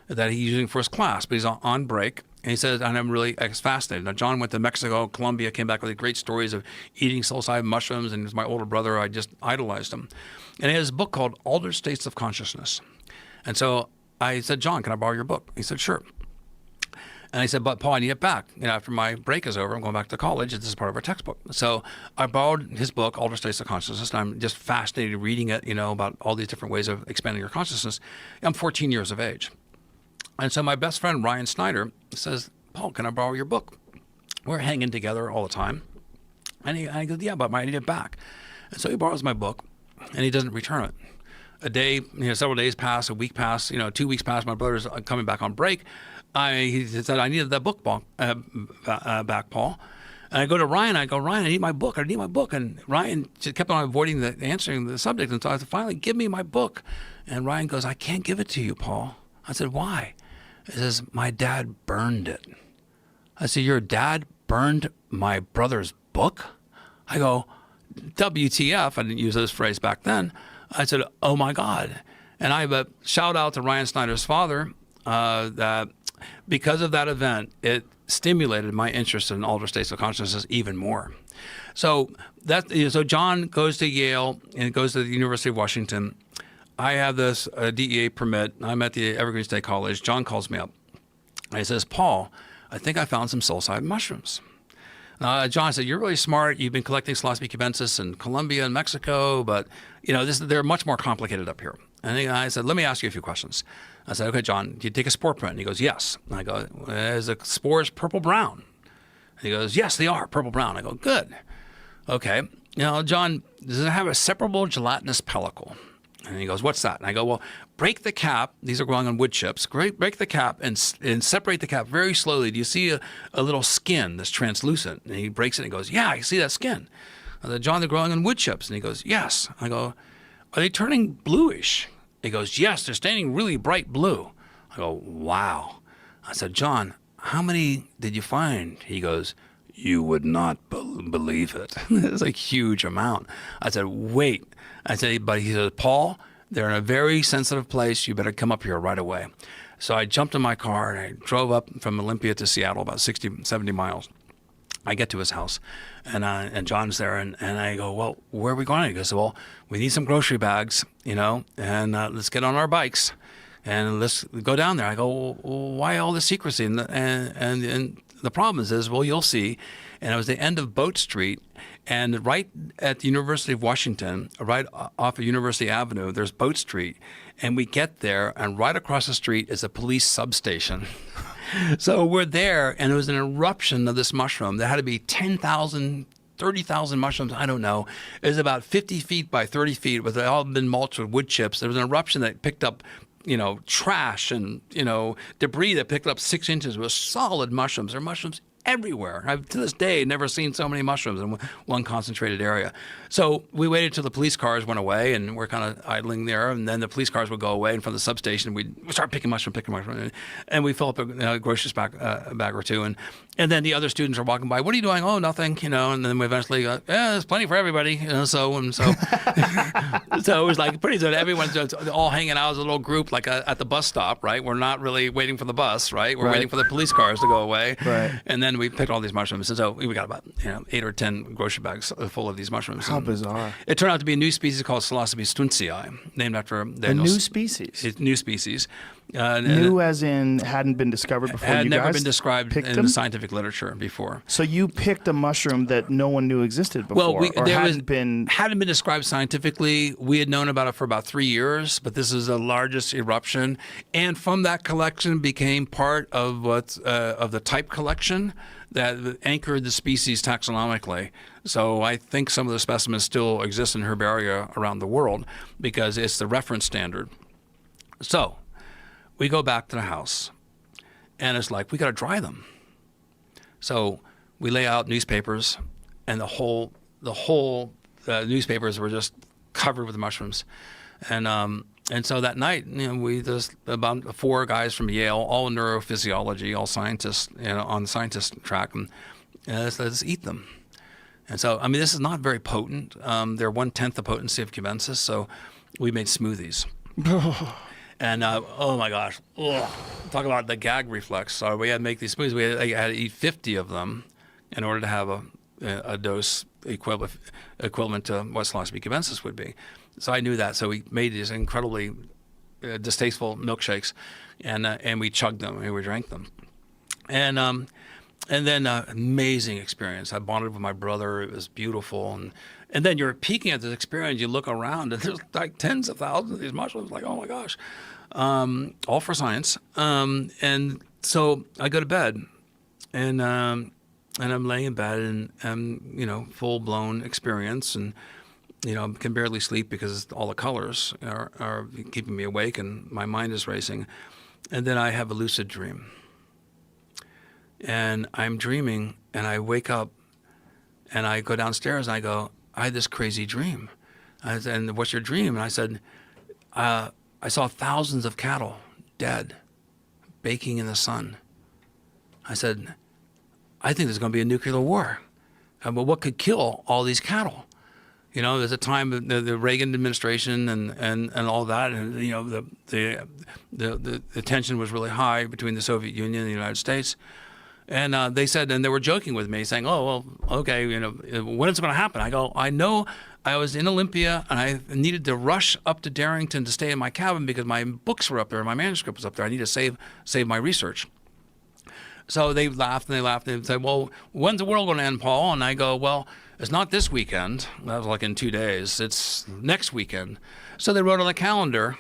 that he's using for his class, but he's on break. And he says, and I'm really fascinated. Now, John went to Mexico, Colombia, came back with great stories of eating psilocybin mushrooms, and he was my older brother. I just idolized him. And he has a book called Altered States of Consciousness. And so I said, John, can I borrow your book? He said, sure. And I said, but Paul, I need it back. After my break is over, I'm going back to college. This is part of our textbook. So I borrowed his book, Altered States of Consciousness, and I'm just fascinated reading it, about all these different ways of expanding your consciousness. I'm 14 years of age. And so my best friend, Ryan Snyder, says, Paul, can I borrow your book? We're hanging together all the time. And I go, yeah, but I need it back. And so he borrows my book, and he doesn't return it. A day, several days pass, a week pass, 2 weeks pass. My brother's coming back on break. He said, I needed that book back, Paul. And I go to Ryan. I go, Ryan, I need my book. And Ryan just kept on avoiding answering the subject. And so I said, finally, give me my book. And Ryan goes, I can't give it to you, Paul. I said, why? He says, my dad burned it. I said, your dad burned my brother's book? I go, WTF. I didn't use this phrase back then. I said, oh, my God. And I have a shout out to Ryan Snyder's father that because of that event, it stimulated my interest in altered states of consciousness even more. So John goes to Yale and goes to the University of Washington. I have this DEA permit. I'm at the Evergreen State College. John calls me up. He says, Paul, I think I found some psilocybin mushrooms. John said, you're really smart. You've been collecting Psilocybe cubensis in Colombia and Mexico, but they're much more complicated up here. And I said, let me ask you a few questions. I said, okay, John, do you take a spore print? And he goes, yes. And I go, is the spores purple-brown? And he goes, yes, they are purple-brown. I go, good. Okay. John, does it have a separable gelatinous pellicle? And he goes, what's that? And I go, well, break the cap. These are growing on wood chips. Break the cap and separate the cap very slowly. Do you see a little skin that's translucent? And he breaks it and he goes, yeah, I see that skin. I said, John, they're growing on wood chips. And he goes, yes. I go, are they turning bluish? He goes, yes, they're staining really bright blue. I go, wow. I said, John, how many did you find? He goes, you would not believe it. It's a huge amount. I said, wait. I said, but he said, Paul, they're in a very sensitive place. You better come up here right away. So I jumped in my car and I drove up from Olympia to Seattle, about 60, 70 miles. I get to his house and John's there and I go, well, where are we going? He goes, well, we need some grocery bags, and let's get on our bikes and let's go down there. I go, well, why all the secrecy? And the problem is, well, you'll see. And it was the end of Boat Street. And right at the University of Washington, right off of University Avenue, there's Boat Street. And we get there, and right across the street is a police substation. So we're there, and it was an eruption of this mushroom. There had to be 10,000 30,000 mushrooms, I don't know. It was about 50 feet by 30 feet, with all been mulched with wood chips. There was an eruption that picked up, trash and, debris that picked up 6 inches. It was solid mushrooms. There are mushrooms everywhere. I've to this day never seen so many mushrooms in one concentrated area. So we waited till the police cars went away, and we're kind of idling there. And then the police cars would go away, and from the substation we'd start picking mushrooms, and we fill up a groceries bag or two. And then the other students are walking by. What are you doing? Oh, nothing. And then we eventually go, there's plenty for everybody. So so it was like pretty good. Everyone's all hanging out as a little group, like at the bus stop, right? We're not really waiting for the bus, right? We're waiting for the police cars to go away, right? And then we picked all these mushrooms, and so we got about 8 or 10 grocery bags full of these mushrooms. How bizarre! It turned out to be a new species called Psilocybe stuntzii, named after a new species. It's new species. New as in hadn't been discovered before. Had you never guys been described in them? the scientific literature before. So you picked a mushroom that no one knew existed before, hadn't been described scientifically. We had known about it for about 3 years, but this is the largest eruption, and from that collection became part of of the type collection that anchored the species taxonomically. So I think some of the specimens still exist in herbaria around the world because it's the reference standard. So we go back to the house, and it's like, we got to dry them. So we lay out newspapers, and the whole newspapers were just covered with mushrooms. And so that night, we just about 4 guys from Yale, all neurophysiology, all scientists, on the scientist track, and let's eat them. And so, this is not very potent. They're 1/10 the potency of cubensis, so we made smoothies. And oh my gosh, talk about the gag reflex. So we had to make these smoothies. We had to eat 50 of them in order to have a dose equivalent to what Psilocybe cubensis would be. So I knew that. So we made these incredibly distasteful milkshakes, and we chugged them and we drank them. And then amazing experience. I bonded with my brother. It was beautiful. And then you're peeking at this experience. You look around, and there's like tens of thousands of these mushrooms. Like, oh my gosh, all for science. And so I go to bed, and I'm laying in bed, and full blown experience, and can barely sleep because all the colors are keeping me awake, and my mind is racing. And then I have a lucid dream. And I'm dreaming, and I wake up, and I go downstairs, and I go, I had this crazy dream. And what's your dream? And I said, I saw thousands of cattle dead, baking in the sun. I said, I think there's going to be a nuclear war. But what could kill all these cattle? There's a time the Reagan administration and all that, and the tension was really high between the Soviet Union and the United States. And they said, and they were joking with me, saying, "Oh, well, okay, when is it going to happen?" I go, "I know. I was in Olympia, and I needed to rush up to Darrington to stay in my cabin because my books were up there, my manuscript was up there. I need to save my research." So they laughed and they said, "Well, when's the world going to end, Paul?" And I go, "Well, it's not this weekend. That was like in 2 days. It's next weekend." So they wrote on the calendar,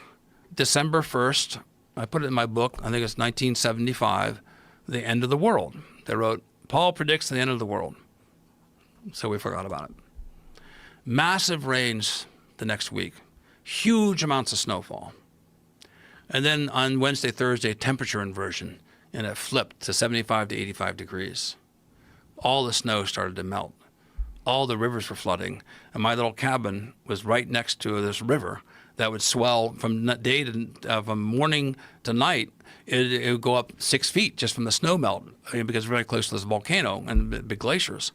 December 1st. I put it in my book. I think it's 1975. The end of the world. They wrote, Paul predicts the end of the world. So we forgot about it. Massive rains the next week. Huge amounts of snowfall. And then on Wednesday, Thursday, temperature inversion. And it flipped to 75 to 85 degrees. All the snow started to melt. All the rivers were flooding. And my little cabin was right next to this river that would swell from from morning to night. It would go up 6 feet just from the snow melt because it's very close to this volcano and big glaciers.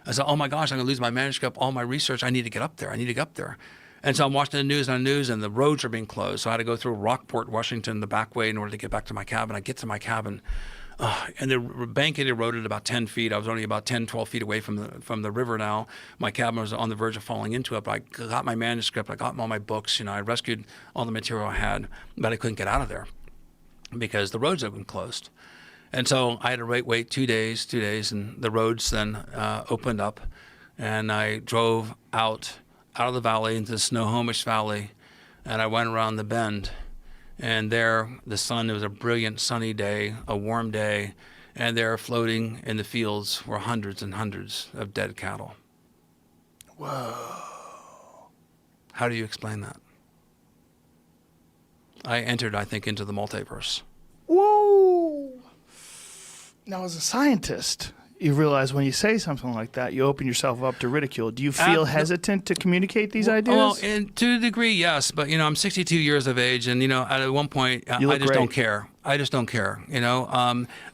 I said, oh my gosh, I'm going to lose my manuscript, all my research. I need to get up there. And so I'm watching the news and the roads are being closed. So I had to go through Rockport, Washington, the back way in order to get back to my cabin. I get to my cabin, and the bank had eroded about 10 feet. I was only about 10, 12 feet away from the river now. My cabin was on the verge of falling into it, but I got my manuscript. I got all my books. I rescued all the material I had, but I couldn't get out of there because the roads had been closed. And so I had to wait 2 days, and the roads then opened up, and I drove out of the valley into the Snohomish Valley, and I went around the bend. And there, it was a brilliant sunny day, a warm day, and there floating in the fields were hundreds and hundreds of dead cattle. How do you explain that? I entered, I think, into the multiverse. Whoa! Now, as a scientist, you realize when you say something like that, you open yourself up to ridicule. Do you feel hesitant to communicate these ideas? Well, to a degree, yes. But, I'm 62 years of age, and, at one point, I just don't care. I just don't care,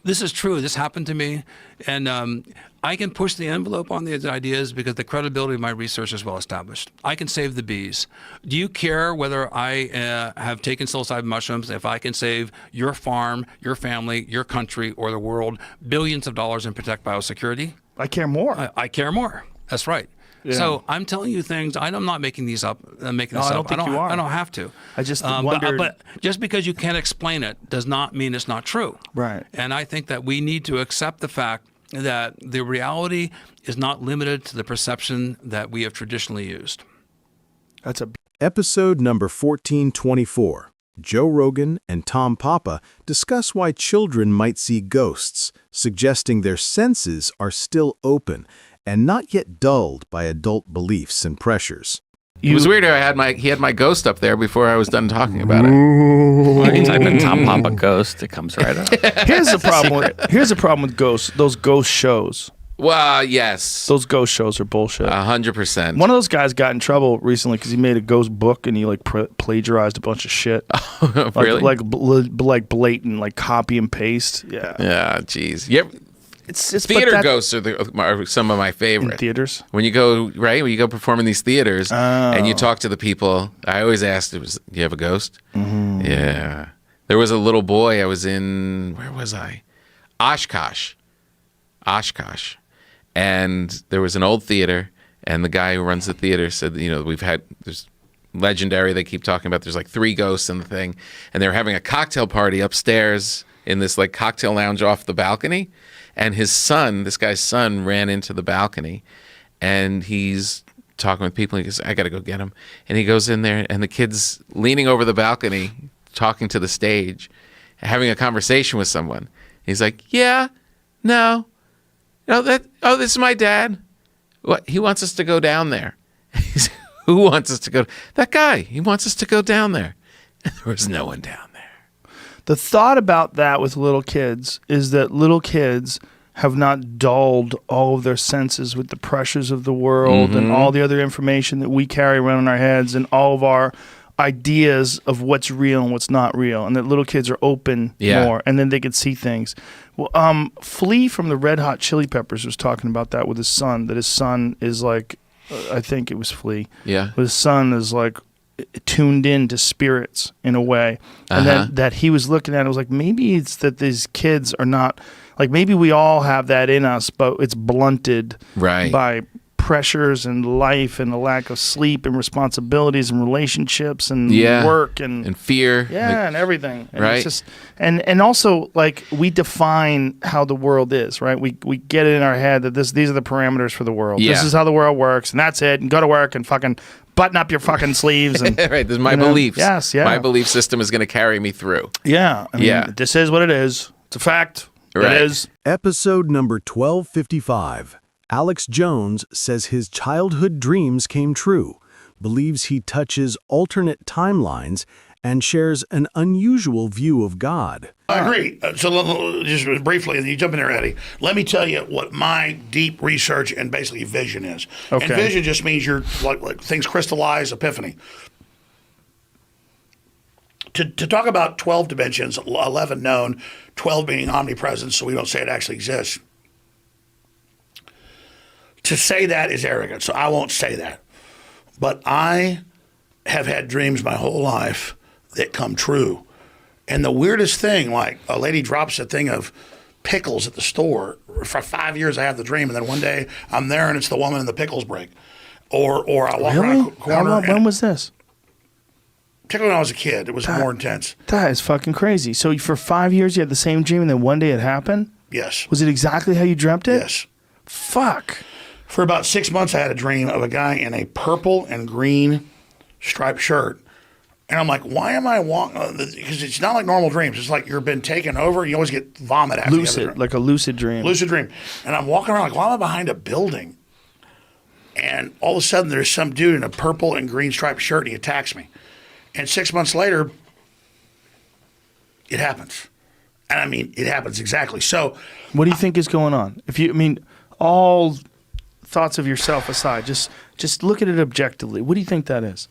This is true. This happened to me. And I can push the envelope on these ideas because the credibility of my research is well established. I can save the bees. Do you care whether I have taken psilocybin mushrooms, if I can save your farm, your family, your country, or the world billions of dollars and protect biosecurity? I care more. I care more. That's right. Yeah. So I'm telling you things. I'm not making these up. I don't think you are. I don't have to. I just wondered. But just because you can't explain it does not mean it's not true. Right. And I think that we need to accept the fact that the reality is not limited to the perception that we have traditionally used. That's a Episode number 1424. Joe Rogan and Tom Papa discuss why children might see ghosts, suggesting their senses are still open and not yet dulled by adult beliefs and pressures. It was weird. He had my ghost up there before I was done talking about it. When you type in Tom Papa ghost, it comes right up. Here's the problem with ghosts. Those ghost shows. Well, yes. Those ghost shows are bullshit. 100%. One of those guys got in trouble recently because he made a ghost book and he plagiarized a bunch of shit. Really? Like blatant, copy and paste. Yeah. Yeah. Jeez. It's theater ghosts are some of my favorite. In theaters? When you go perform in these theaters and you talk to the people, I always ask, do you have a ghost? Mm-hmm. Yeah. There was a little boy I was in, where was I? Oshkosh. And there was an old theater, and the guy who runs the theater said, there's legendary, they keep talking about, there's 3 ghosts in the thing, and they were having a cocktail party upstairs in this cocktail lounge off the balcony. And this guy's son ran into the balcony, and he's talking with people. He goes, I got to go get him. And he goes in there, and the kid's leaning over the balcony, talking to the stage, having a conversation with someone. He's like, yeah, no, this is my dad. What? He wants us to go down there. Who wants us to go? That guy. He wants us to go down there. And there was no one down there. The thought about that with little kids is that little kids have not dulled all of their senses with the pressures of the world and all the other information that we carry around in our heads and all of our ideas of what's real and what's not real, and that little kids are open more, and then they can see things. Well, Flea from the Red Hot Chili Peppers was talking about that with his son, that his son is I think it was Flea. Yeah. His son is tuned in to spirits in a way, and then that he was looking at it was maybe it's that these kids are not maybe we all have that in us, but it's blunted by pressures and life and a lack of sleep and responsibilities and relationships and work and fear and everything, and right? It's just, and also we define how the world is, right? We get it in our head that these are the parameters for the world. This is how the world works, and that's it, and go to work and fucking button up your fucking sleeves. And right, this is my beliefs. Yes, yeah. My belief system is going to carry me through. Yeah, I mean, this is what it is. It's a fact. Right. It is. Episode number 1255. Alex Jones says his childhood dreams came true, believes he touches alternate timelines, and shares an unusual view of God. I agree. So just briefly, and you jump in there, Eddie. Let me tell you what my deep research and basically vision is. Okay. And vision just means you're like things crystallize, epiphany. To talk about 12 dimensions, 11 known, 12 being omnipresent, so we don't say it actually exists. To say that is arrogant, so I won't say that. But I have had dreams my whole life that come true. And the weirdest thing, a lady drops a thing of pickles at the store. For 5 years I have the dream, and then one day I'm there and it's the woman in the pickles break. Or I walk around a corner. When was this? Particularly when I was a kid, it was more intense. That is fucking crazy. So for 5 years you had the same dream, and then one day it happened? Yes. Was it exactly how you dreamt it? Yes. Fuck. For about 6 months I had a dream of a guy in a purple and green striped shirt. And I'm like, why am I walking? Because it's not like normal dreams. It's like you've been taken over. You always get vomit after lucid, like a lucid dream. Lucid dream. And I'm walking around why am I behind a building? And all of a sudden, there's some dude in a purple and green striped shirt, and he attacks me. And 6 months later, it happens. And I mean, it happens exactly. So, what do you think is going on? All thoughts of yourself aside, just look at it objectively. What do you think that is?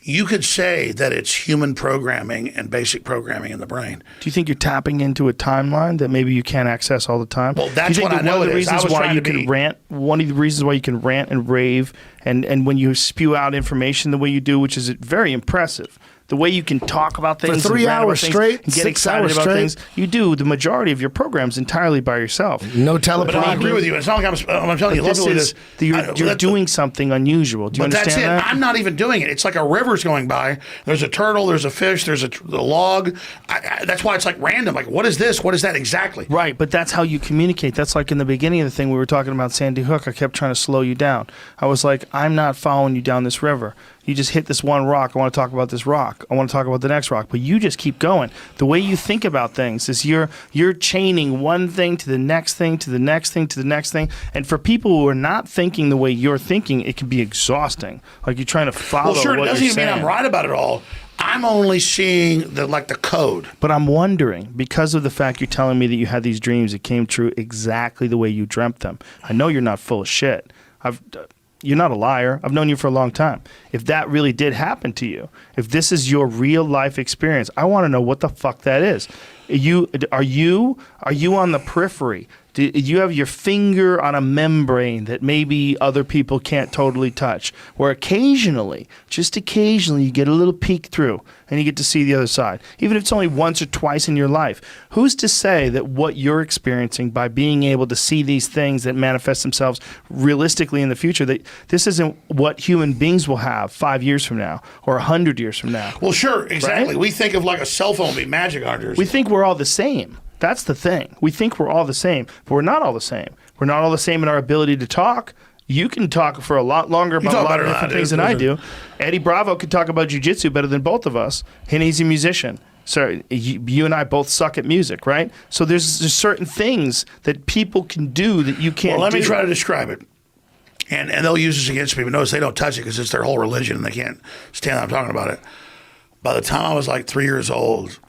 You could say that it's human programming and basic programming in the brain. Do you think you're tapping into a timeline that maybe you can't access all the time? Well, that's what I know it is. One of the reasons why you can rant and rave and when you spew out information the way you do, which is very impressive. The way you can talk about things for 3 hours straight, and get excited about things. You do the majority of your programs entirely by yourself. No teleprompter. But I agree with you. It's not like I'm telling you. You're doing something unusual. Do you understand that? I'm not even doing it. It's like a river's going by. There's a turtle. There's a fish. There's a log. That's why it's like random. Like, what is this? What is that exactly? Right, but that's how you communicate. That's like in the beginning of the thing we were talking about Sandy Hook. I kept trying to slow you down. I was like, I'm not following you down this river. You just hit this one rock. I want to talk about this rock. I want to talk about the next rock. But you just keep going. The way you think about things is you're chaining one thing to the next thing to the next thing to the next thing. And for people who are not thinking the way you're thinking, it can be exhausting. Like you're trying to follow. Well, sure, what it doesn't you're even mean saying. I'm right about it all. I'm only seeing the code. But I'm wondering, because of the fact you're telling me that you had these dreams that came true exactly the way you dreamt them. I know you're not full of shit. You're not a liar. I've known you for a long time. If that really did happen to you, if this is your real life experience, I want to know what the fuck that is. Are you on the periphery? Do you have your finger on a membrane that maybe other people can't totally touch? Where occasionally, just occasionally, you get a little peek through and you get to see the other side. Even if it's only once or twice in your life. Who's to say that what you're experiencing by being able to see these things that manifest themselves realistically in the future, that this isn't what human beings will have 5 years from now or 100 years from now? Well, sure, exactly. Right? We think of like a cell phone being magic on yours. We think we're all the same. That's the thing. We think we're all the same, but we're not all the same. We're not all the same in our ability to talk. You can talk for a lot longer about a lot of different things than I do. Eddie Bravo could talk about jiu-jitsu better than both of us, and he's a musician. So you and I both suck at music, right? So there's certain things that people can do that you can't do. Well, let me try to describe it. And they'll use this against me, but notice they don't touch it because it's their whole religion, and they can't stand that I'm talking about it. By the time I was like 3 years old,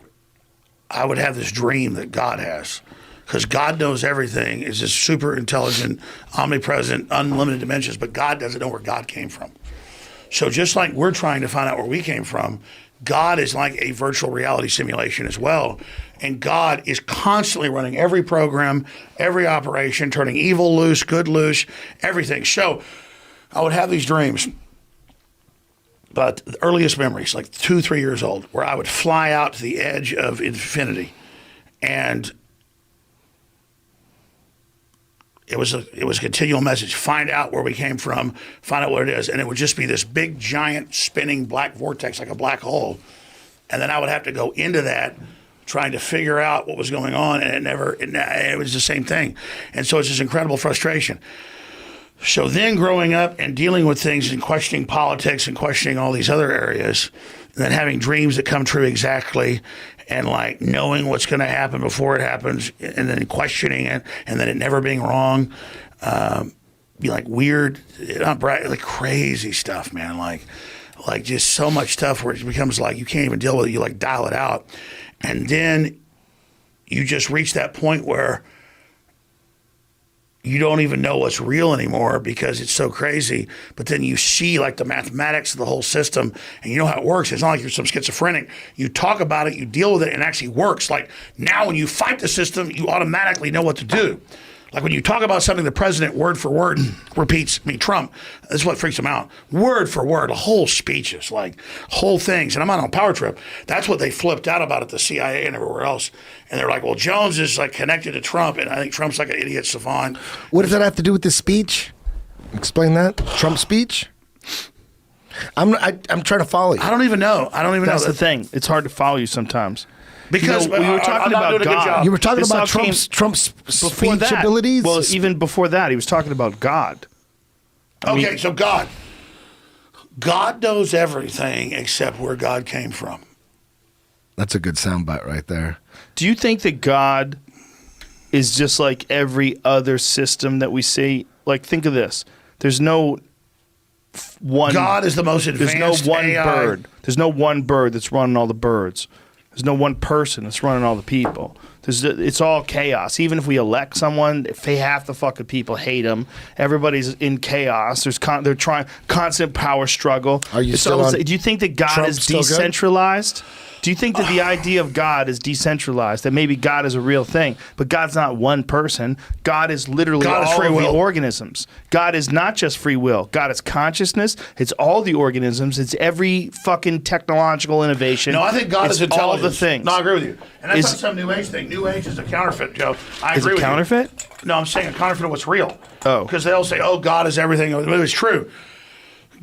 I would have this dream that God has, because God knows everything, is this super intelligent, omnipresent, unlimited dimensions, but God doesn't know where God came from. So just like we're trying to find out where we came from, God is like a virtual reality simulation as well. And God is constantly running every program, every operation, turning evil loose, good loose, everything. So I would have these dreams. But the earliest memories, like 2-3 years old, where I would fly out to the edge of infinity, and it was a continual message: find out where we came from, find out what it is, and it would just be this big, giant, spinning black vortex, like a black hole, and then I would have to go into that, trying to figure out what was going on, and it was the same thing, and so it's this incredible frustration. So then growing up and dealing with things and questioning politics and questioning all these other areas, and then having dreams that come true exactly, and like knowing what's going to happen before it happens, and then questioning it, and then it never being wrong, be like weird, like crazy stuff, man. Like just so much stuff where it becomes like you can't even deal with it. You like dial it out, and then you just reach that point where you don't even know what's real anymore because it's so crazy. But then you see like the mathematics of the whole system, and you know how it works. It's not like you're some schizophrenic. You talk about it, you deal with it, and it actually works. Like now when you fight the system, you automatically know what to do. Like when you talk about something the president word for word repeats, Trump, this is what freaks him out. Word for word, whole speeches, like whole things. And I'm on a power trip. That's what they flipped out about at the CIA and everywhere else. And they're like, well, Jones is like connected to Trump, and I think Trump's like an idiot savant. What does that have to do with this speech? Explain that. Trump's speech? I'm trying to follow you. I don't even know. That's the thing. It's hard to follow you sometimes. Because we were talking about God. You were talking about Trump's speech abilities? Well, even before that, he was talking about God. So God. God knows everything except where God came from. That's a good soundbite right there. Do you think that God is just like every other system that we see? Like, think of this. There's no one. God is the most advanced There's no one AI. bird. There's no one bird that's running all the birds. There's no one person that's running all the people. It's all chaos. Even if we elect someone, if half the fucking people hate them, everybody's in chaos. They're trying constant power struggle. Are you It's still almost- on Do you think that God Trump is still good? decentralized? Do you think that the idea of God is decentralized? That maybe God is a real thing, but God's not one person. God is literally God is all free of the will. organisms. God is not just free will. God is consciousness. It's all the organisms. It's every fucking technological innovation. No, I think God It's is intelligence. all the things. No, I agree with you. And that's Is- not some New Age thing. New Age is a counterfeit, Joe. I Is agree it with counterfeit? you. No, I'm saying a counterfeit of what's real. Oh. Because they'll say, oh, God is everything. It's true.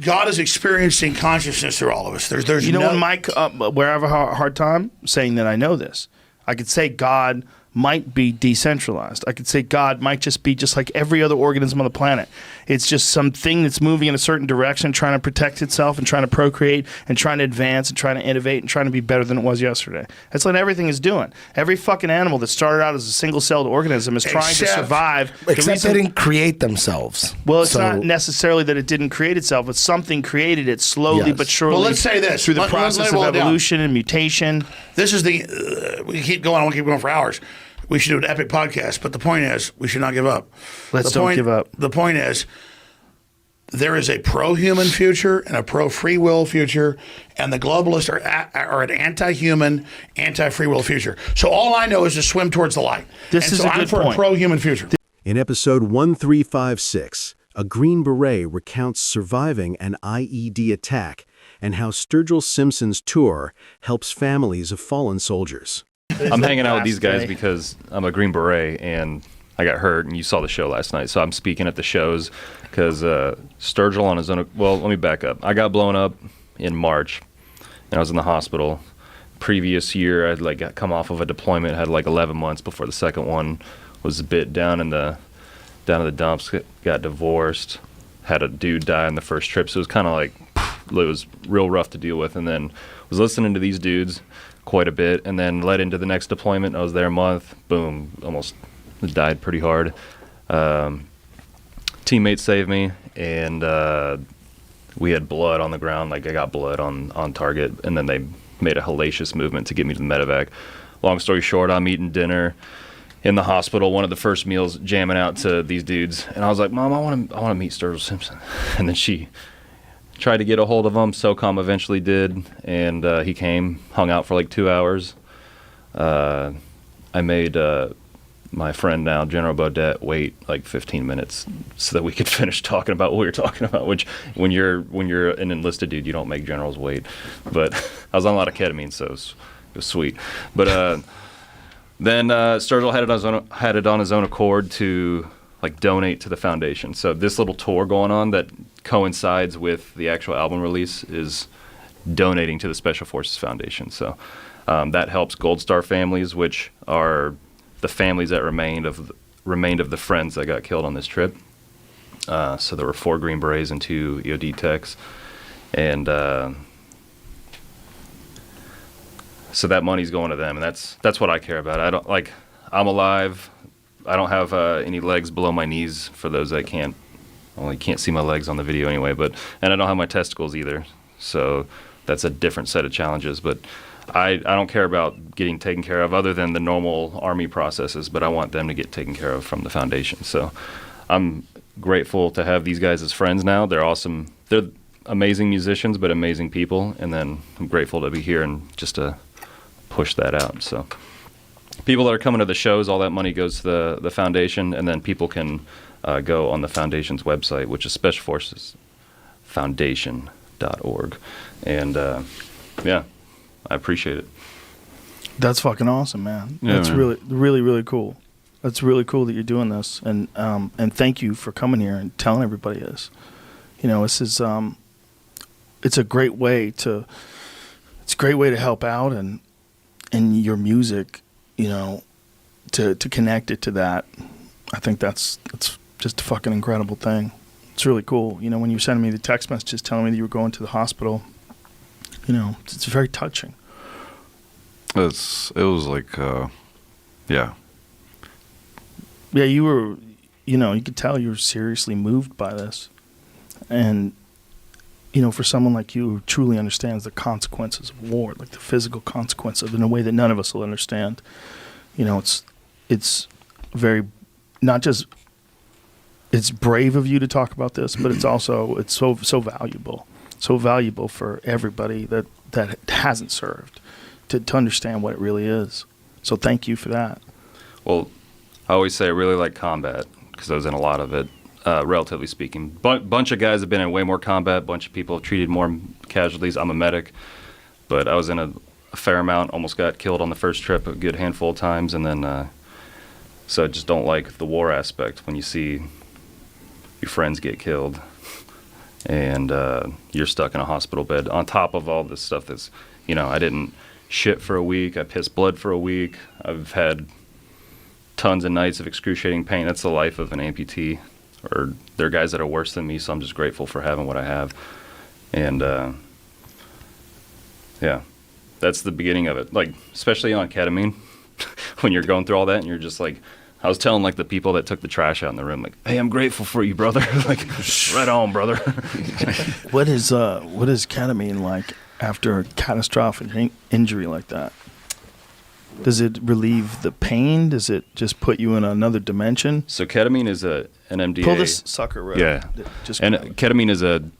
God is experiencing consciousness through all of us. There's You know, no, when Mike, where I have a hard time saying that I know this, I could say God might be decentralized. I could say God might just be just like every other organism on the planet. It's just something that's moving in a certain direction, trying to protect itself and trying to procreate and trying to advance and trying to innovate and trying to be better than it was yesterday. That's what everything is doing. Every fucking animal that started out as a single-celled organism is trying to Except- survive. The Except reason- they didn't create themselves. Well, it's So- not necessarily that it didn't create itself, but something created it slowly Yes. but surely. Well, let's say this. Through the Let- let- process let it of boil down. evolution and mutation. This is the. We keep going. I want to keep going for hours. We should do an epic podcast, but the point is, we should not give up. Let's The don't point- give up. The point is, there is a pro-human future and a pro-free will future, and the globalists are an anti-human, anti-free will future. So all I know is to swim towards the light. This And is so a I'm good for point. a pro-human future. In episode 1356, a Green Beret recounts surviving an IED attack and how Sturgill Simpson's tour helps families of fallen soldiers. I'm hanging out with these guys day. because I'm a Green Beret and I got hurt, and you saw the show last night. So I'm speaking at the shows because Sturgill on his own. Well, let me back up. I got blown up in March, and I was in the hospital. Previous year, I'd got come off of a deployment, had 11 months before the second one was a bit down in the dumps. Got divorced, had a dude die on the first trip. So it was kind of it was real rough to deal with. And then was listening to these dudes quite a bit, and then led into the next deployment. I was there a month. Boom, almost died pretty hard. Teammate saved me, and we had blood on the ground. I got blood on target, and then they made a hellacious movement to get me to the medevac. Long story short, I'm eating dinner in the hospital, one of the first meals, jamming out to these dudes, and I was like, Mom, I want to meet Sturgill Simpson. And then she tried to get a hold of him. SOCOM eventually did, and he came, hung out for 2 hours. I made my friend now, General Baudet, wait 15 minutes so that we could finish talking about what we were talking about, which when you're an enlisted dude, you don't make generals wait. But I was on a lot of ketamine, so it was sweet. But then Sturgill had it on his own accord to donate to the foundation. So this little tour going on that coincides with the actual album release is donating to the Special Forces Foundation. So that helps Gold Star families, which are the families that remained of the friends that got killed on this trip. So there were 4 Green Berets and 2 EOD techs, and so that money's going to them, and that's what I care about. I don't I'm alive. I don't have any legs below my knees for those that can't see my legs on the video anyway. And I don't have my testicles either, so that's a different set of challenges. But I don't care about getting taken care of other than the normal Army processes, but I want them to get taken care of from the foundation. So I'm grateful to have these guys as friends now. They're awesome. They're amazing musicians, but amazing people. And then I'm grateful to be here and just to push that out. So people that are coming to the shows, all that money goes to the foundation, and then people can go on the foundation's website, which is specialforcesfoundation.org. And yeah, I appreciate it. That's fucking awesome, man. Yeah, That's man. really, really, really cool. That's really cool that you're doing this, and thank you for coming here and telling everybody this. This is it's a great way to help out, and your music, to connect it to that. I think that's just a fucking incredible thing. It's really cool. When you sent me the text messages telling me that you were going to the hospital, it's very touching. It was yeah. Yeah, you were, you could tell you were seriously moved by this. And, for someone like you who truly understands the consequences of war, like the physical consequence of it in a way that none of us will understand, it's very, not just, it's brave of you to talk about this, but it's also, it's so valuable for everybody that hasn't served to understand what it really is. So thank you for that. Well, I always say I really like combat because I was in a lot of it, relatively speaking. Bunch of guys have been in way more combat. Bunch of people have treated more casualties. I'm a medic, but I was in a fair amount. Almost got killed on the first trip a good handful of times, and then so I just don't like the war aspect when you see your friends get killed and you're stuck in a hospital bed on top of all this stuff that's, I didn't shit for a week. I pissed blood for a week. I've had tons of nights of excruciating pain. That's the life of an amputee. Or there are guys that are worse than me, so I'm just grateful for having what I have. And, yeah, that's the beginning of it. Like, especially on ketamine, when you're going through all that and you're just like, I was telling, like, the people that took the trash out in the room, like, hey, I'm grateful for you, brother. Like, right on, brother. What is ketamine like after a catastrophic injury like that? Does it relieve the pain? Does it just put you in another dimension? So ketamine is an MDA. Pull this sucker right. Yeah. And ketamine is an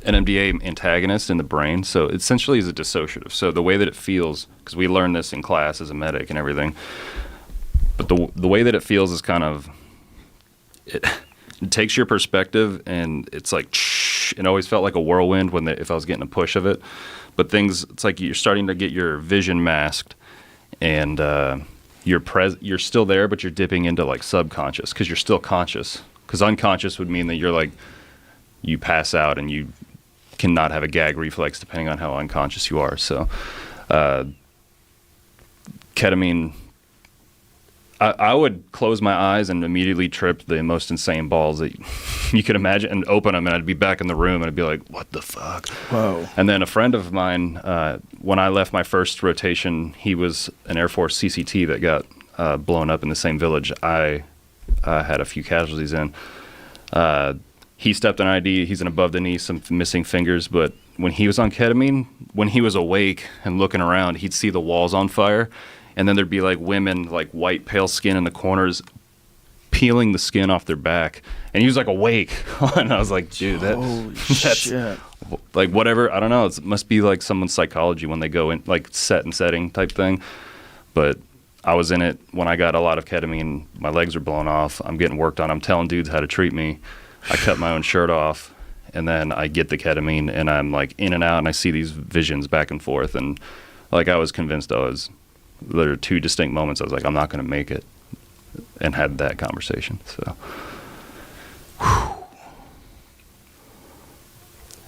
MDA antagonist in the brain. So it essentially is a dissociative. So the way that it feels, because we learn this in class as a medic and everything, but the way that it feels is kind of, it takes your perspective and it's like, it always felt like a whirlwind if I was getting a push of it. But it's like you're starting to get your vision masked. And you're still there, but you're dipping into like subconscious because you're still conscious. Because unconscious would mean that you're like, you pass out and you cannot have a gag reflex depending on how unconscious you are. So ketamine, I would close my eyes and immediately trip the most insane balls that you could imagine and open them, and I'd be back in the room and I'd be like, what the fuck? Whoa. And then a friend of mine, when I left my first rotation, he was an Air Force CCT that got blown up in the same village I had a few casualties in. He stepped on ID. He's an above the knee, some missing fingers, but when he was on ketamine, when he was awake and looking around, he'd see the walls on fire. And then there'd be like women, like white, pale skin in the corners, peeling the skin off their back. And he was like awake. And I was like, dude, that's shit. Like whatever. I don't know. It must be like someone's psychology when they go in, like set and setting type thing. But I was in it when I got a lot of ketamine. My legs are blown off. I'm getting worked on. I'm telling dudes how to treat me. I cut my own shirt off. And then I get the ketamine and I'm like in and out and I see these visions back and forth. And like I was convinced there are two distinct moments I was like, I'm not going to make it, and had that conversation. So, whew.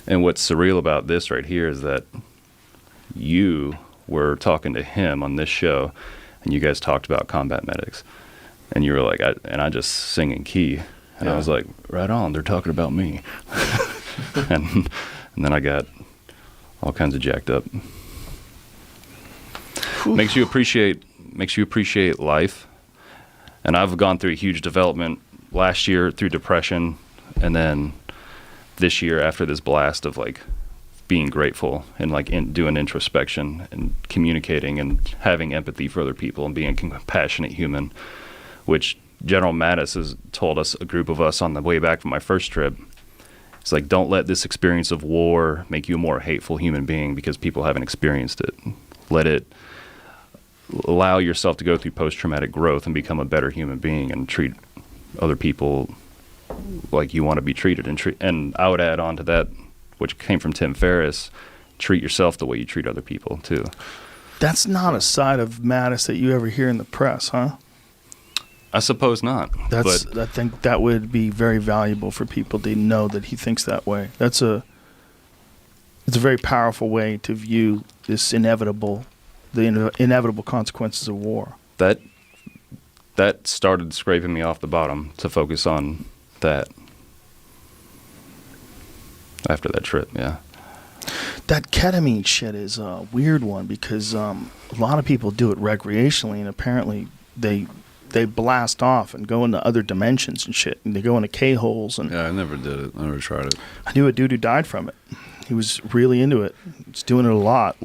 And what's surreal about this right here is that you were talking to him on this show, and you guys talked about combat medics, and you were like, I just sing in key, and I was like, right on, they're talking about me, and then I got all kinds of jacked up. Makes you appreciate life. And I've gone through a huge development last year through depression, and then this year after this blast of like being grateful and like doing introspection and communicating and having empathy for other people and being a compassionate human, which General Mattis has told us, a group of us on the way back from my first trip. It's like, don't let this experience of war make you a more hateful human being because people haven't experienced it. Let it allow yourself to go through post-traumatic growth and become a better human being and treat other people like you want to be treated. And I would add on to that, which came from Tim Ferriss, treat yourself the way you treat other people too. That's not a side of Mattis that you ever hear in the press, huh? I suppose not. I think that would be very valuable for people to know that he thinks that way. It's a very powerful way to view this inevitable consequences of war. That started scraping me off the bottom to focus on that after that trip, yeah. That ketamine shit is a weird one because a lot of people do it recreationally, and apparently they they blast off and go into other dimensions and shit. And they go into K-holes. And Yeah, I never did it. I never tried it. I knew a dude who died from it. He was really into it. He's doing it a lot.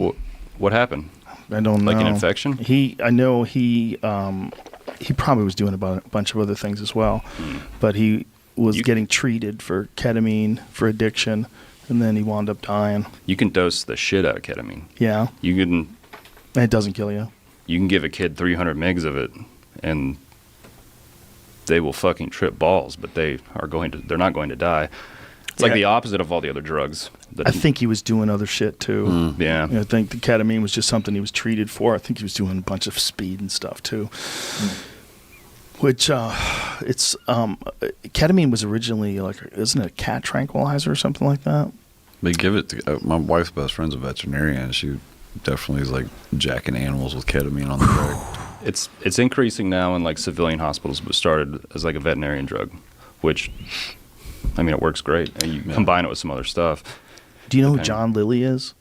What happened? I don't know. Like an infection? I know he probably was doing a bunch of other things as well. But he was getting treated for ketamine for addiction, and then he wound up dying. You can dose the shit out of ketamine. Yeah. And it doesn't kill you. You can give a kid 300 mgs of it, and they will fucking trip balls, but they're not going to die. It's like the opposite of all the other drugs. I think he was doing other shit too. Yeah. I think the ketamine was just something he was treated for. I think he was doing a bunch of speed and stuff too. Which ketamine was originally isn't it a cat tranquilizer or something like that? They give it to my wife's best friend's a veterinarian. She definitely is like jacking animals with ketamine on the drug. It's increasing now in like civilian hospitals, but started as like a veterinarian drug, which, I mean, it works great. And you combine it with some other stuff. Do you know who John Lilly is?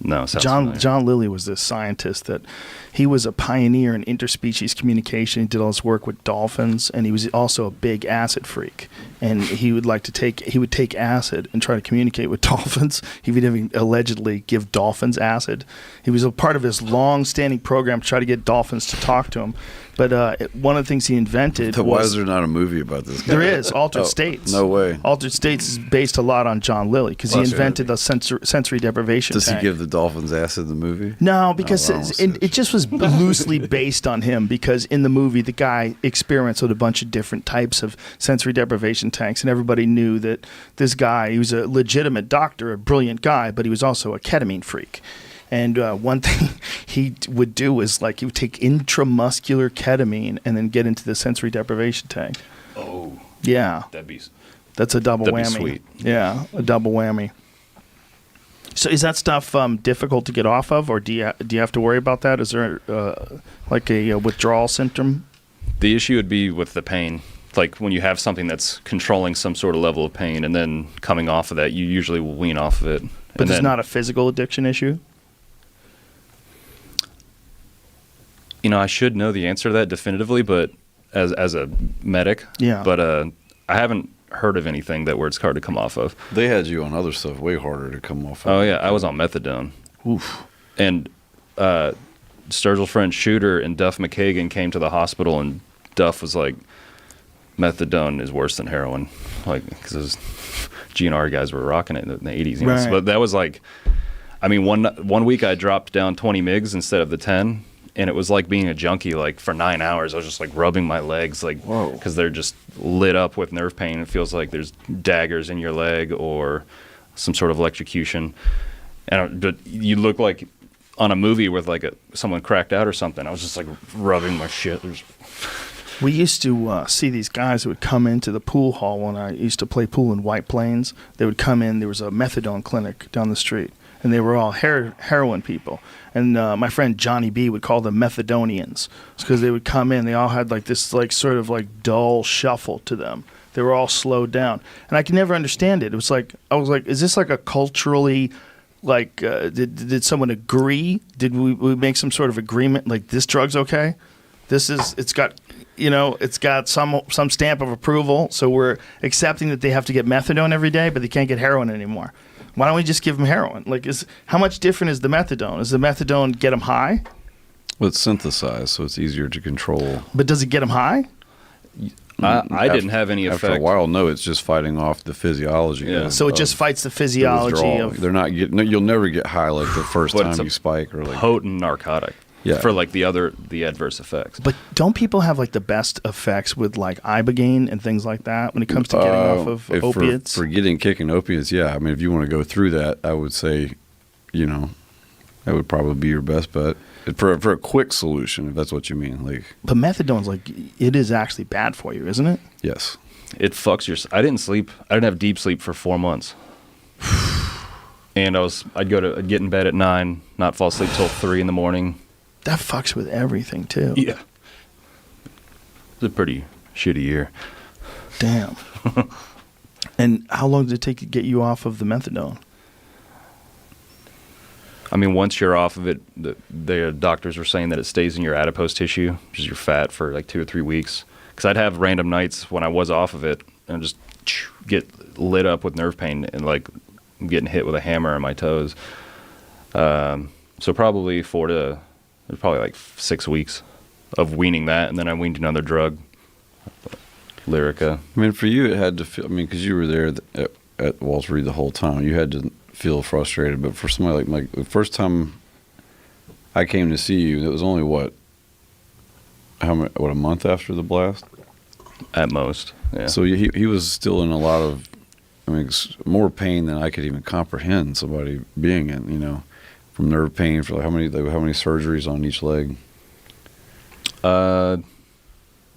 No, John Lilly was this scientist that he was a pioneer in interspecies communication. He did all his work with dolphins, and he was also a big acid freak. And he would take acid and try to communicate with dolphins. He would even allegedly give dolphins acid. He was a part of his long-standing program to try to get dolphins to talk to him. But one of the things he invented Why is there not a movie about this guy? There is, Altered States. No way. Altered States is based a lot on John Lilly because he invented the sensory deprivation Does tank. he give the dolphins acid in the movie? No, because it just was loosely based on him, because in the movie the guy experiments with a bunch of different types of sensory deprivation tanks, and everybody knew that this guy, he was a legitimate doctor, a brilliant guy, but he was also a ketamine freak. And one thing he would do was he would take intramuscular ketamine and then get into the sensory deprivation tank. Oh. Yeah. That's a double whammy. Be sweet. Yeah, a double whammy. So is that stuff difficult to get off of, or do you have to worry about that? Is there a withdrawal symptom? The issue would be with the pain. Like when you have something that's controlling some sort of level of pain and then coming off of that, you usually will wean off of it. But there's not a physical addiction issue? I should know the answer to that definitively, but as a medic, but I haven't heard of anything where it's hard to come off of. They had you on other stuff way harder to come off of. Oh yeah, I was on methadone. Oof. And Sturgill's friend Shooter and Duff McKagan came to the hospital, and Duff was like, methadone is worse than heroin, because those GNR guys were rocking it in the 80s. Right. But that was one week I dropped down 20 mgs instead of the 10. And it was like being a junkie, for 9 hours. I was just rubbing my legs, because they're just lit up with nerve pain. It feels like there's daggers in your leg or some sort of electrocution. But you look like on a movie with someone cracked out or something. I was just rubbing my shit. We used to see these guys who would come into the pool hall when I used to play pool in White Plains. They would come in. There was a methadone clinic down the street, and they were all heroin people. And my friend Johnny B would call them Methadonians, because they would come in. They all had this sort of dull shuffle to them. They were all slowed down, and I could never understand it. It was I was like, is this a culturally did someone agree? Did we make some sort of agreement? This drug's okay. It's got some stamp of approval. So we're accepting that they have to get methadone every day, but they can't get heroin anymore. Why don't we just give them heroin? How much different is the methadone? Does the methadone get them high? Well, it's synthesized, so it's easier to control. But does it get them high? I didn't have any effect. After a while, no, it's just fighting off the physiology. Yeah. So it just fights the physiology of... They're not you'll never get high the first time you spike. Or potent narcotic. Yeah. For the adverse effects. But don't people have the best effects with Ibogaine and things like that when it comes to getting off of opiates? For getting kicking opiates, yeah. I mean, if you want to go through that, I would say, that would probably be your best bet for a quick solution, if that's what you mean. But methadone's it is actually bad for you, isn't it? Yes. It fucks your. I didn't sleep. I didn't have deep sleep for 4 months. And I'd get in bed at 9, not fall asleep till 3 in the morning. That fucks with everything, too. Yeah. It's a pretty shitty year. Damn. And how long did it take to get you off of the methadone? I mean, once you're off of it, the doctors are saying that it stays in your adipose tissue, which is your fat, for like 2 or 3 weeks. Because I'd have random nights when I was off of it and just get lit up with nerve pain and like getting hit with a hammer on my toes. So probably like 6 weeks of weaning that, and then I weaned another drug, Lyrica. I mean, for you, it had to feel. I mean, because you were there at Walter Reed the whole time, you had to feel frustrated. But for somebody like Mike, the first time I came to see you, it was only a month after the blast, at most. Yeah. So he was still in a lot of, I mean, more pain than I could even comprehend. Somebody being in, you know, from nerve pain for like how many surgeries on each leg?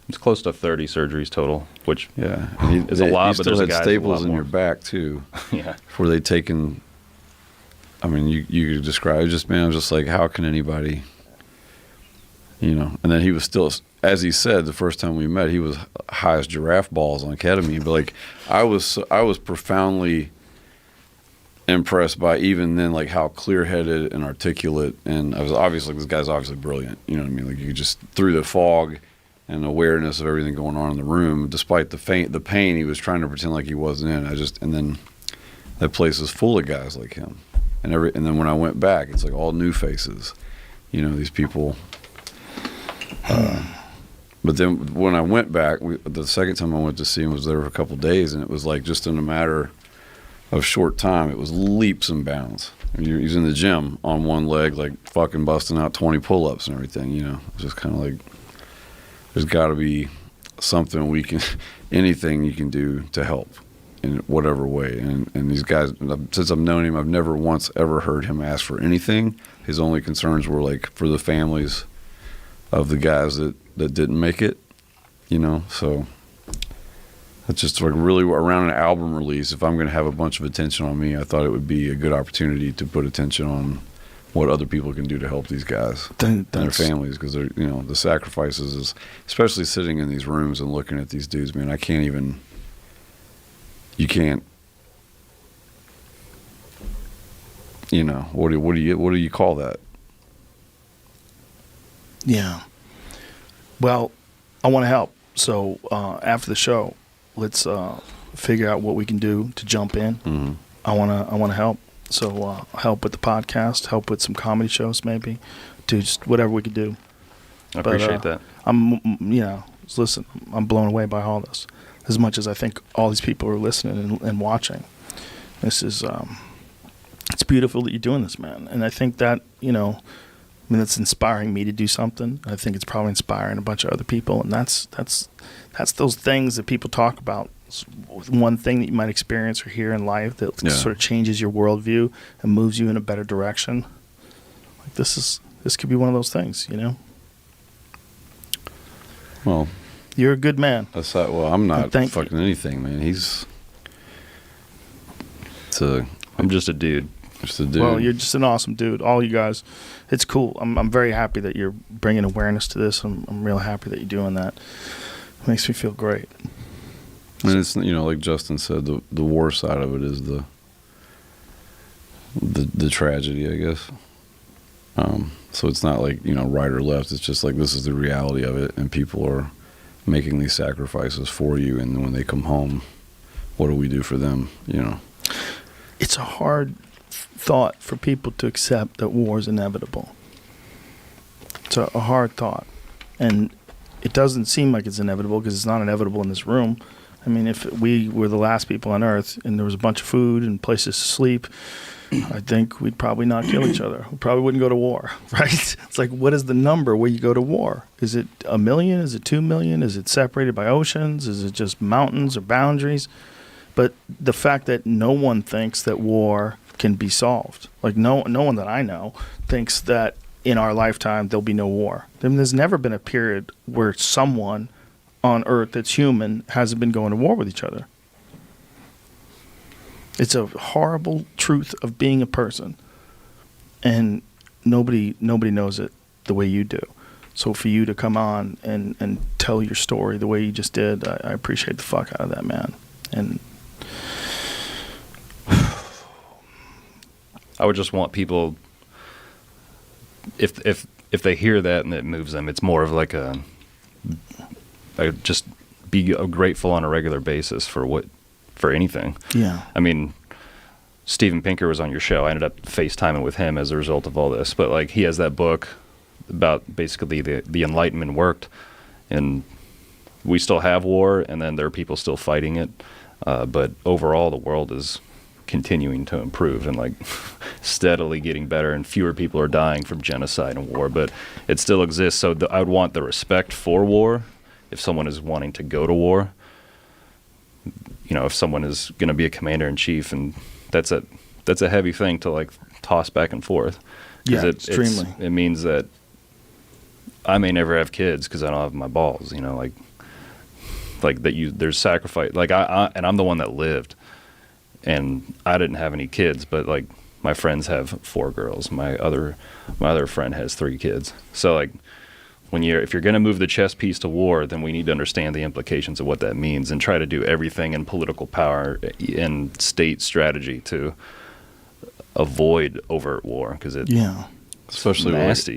It's close to 30 surgeries total, which is a lot. But there's had guys staples in your back too. Yeah, were they taken? I mean, you could describe it. Just, man, I was just like, how can anybody? You know, and then he was still, as he said the first time we met, he was high as giraffe balls on ketamine. But like, I was profoundly impressed by even then, like how clear-headed and articulate, and I was obviously, this guy's obviously brilliant. You know what I mean? Like, you could just, through the fog and awareness of everything going on in the room, despite the pain, he was trying to pretend like he wasn't in. And then that place was full of guys like him, and then when I went back, it's like all new faces. You know, these people. But then when I went back, the second time I went to see him was there for a couple of days, and it was like just in a matter of short time, it was leaps and bounds. He's in the gym on one leg, like fucking busting out 20 pull-ups and everything, you know. It's just kind of like, there's got to be something anything you can do to help in whatever way. And these guys, since I've known him, I've never once ever heard him ask for anything. His only concerns were like for the families of the guys that didn't make it, you know. So it's just like really around an album release, if I'm going to have a bunch of attention on me, I thought it would be a good opportunity to put attention on what other people can do to help these guys and their families, because they're, you know, the sacrifices is, especially sitting in these rooms and looking at these dudes, man, you can't, you know, what do you call that? Yeah. Well, I want to help. So after the show, let's figure out what we can do to jump in. Mm-hmm. I want to help. So help with the podcast, help with some comedy shows, maybe, do just whatever we can do. I appreciate that. Listen, I'm blown away by all this. As much as I think all these people are listening and watching, this is it's beautiful that you're doing this, man. And I think that, you know, I mean, that's inspiring me to do something. I think it's probably inspiring a bunch of other people, and that's those things that people talk about. It's one thing that you might experience or hear in life that sort of changes your worldview and moves you in a better direction. Like this could be one of those things, you know. Well, you're a good man. I'm not fucking anything, man. I'm just a dude. Just a dude. Well, you're just an awesome dude. All you guys, it's cool. I'm very happy that you're bringing awareness to this. I'm real happy that you're doing that. It makes me feel great. And it's, you know, like Justin said, the war side of it is the tragedy, I guess. So it's not like, you know, right or left. It's just like, this is the reality of it, and people are making these sacrifices for you, and when they come home, what do we do for them, you know? It's a hard thought for people to accept that war is inevitable. It's a hard thought, and it doesn't seem like it's inevitable because it's not inevitable in this room. I mean, if we were the last people on Earth and there was a bunch of food and places to sleep, I think we'd probably not kill each other. We probably wouldn't go to war, right? It's like, what is the number where you go to war? Is it 1 million? Is it 2 million? Is it separated by oceans? Is it just mountains or boundaries? But the fact that no one thinks that war can be solved, like no one that I know thinks that in our lifetime there'll be no war. I mean, there's never been a period where someone on Earth that's human hasn't been going to war with each other. It's a horrible truth of being a person, and nobody knows it the way you do. So for you to come on and tell your story the way you just did, I appreciate the fuck out of that, man. And I would just want people if they hear that and it moves them, it's more of like a just be grateful on a regular basis for anything. Yeah. I mean, Steven Pinker was on your show. I ended up FaceTiming with him as a result of all this. But like, he has that book about basically the Enlightenment worked, and we still have war, and then there are people still fighting it. But overall, the world is continuing to improve and like steadily getting better, and fewer people are dying from genocide and war. But it still exists. So I would want the respect for war. If someone is wanting to go to war, you know, if someone is going to be a commander in chief, and that's a heavy thing to like toss back and forth. Yeah, extremely. It means that I may never have kids because I don't have my balls. You know, like that. There's sacrifice. Like and I'm the one that lived, and I didn't have any kids, but like my friends have 4 girls. My other friend has 3 kids. So like, if you're going to move the chess piece to war, then we need to understand the implications of what that means and try to do everything in political power and state strategy to avoid overt war, because especially nasty.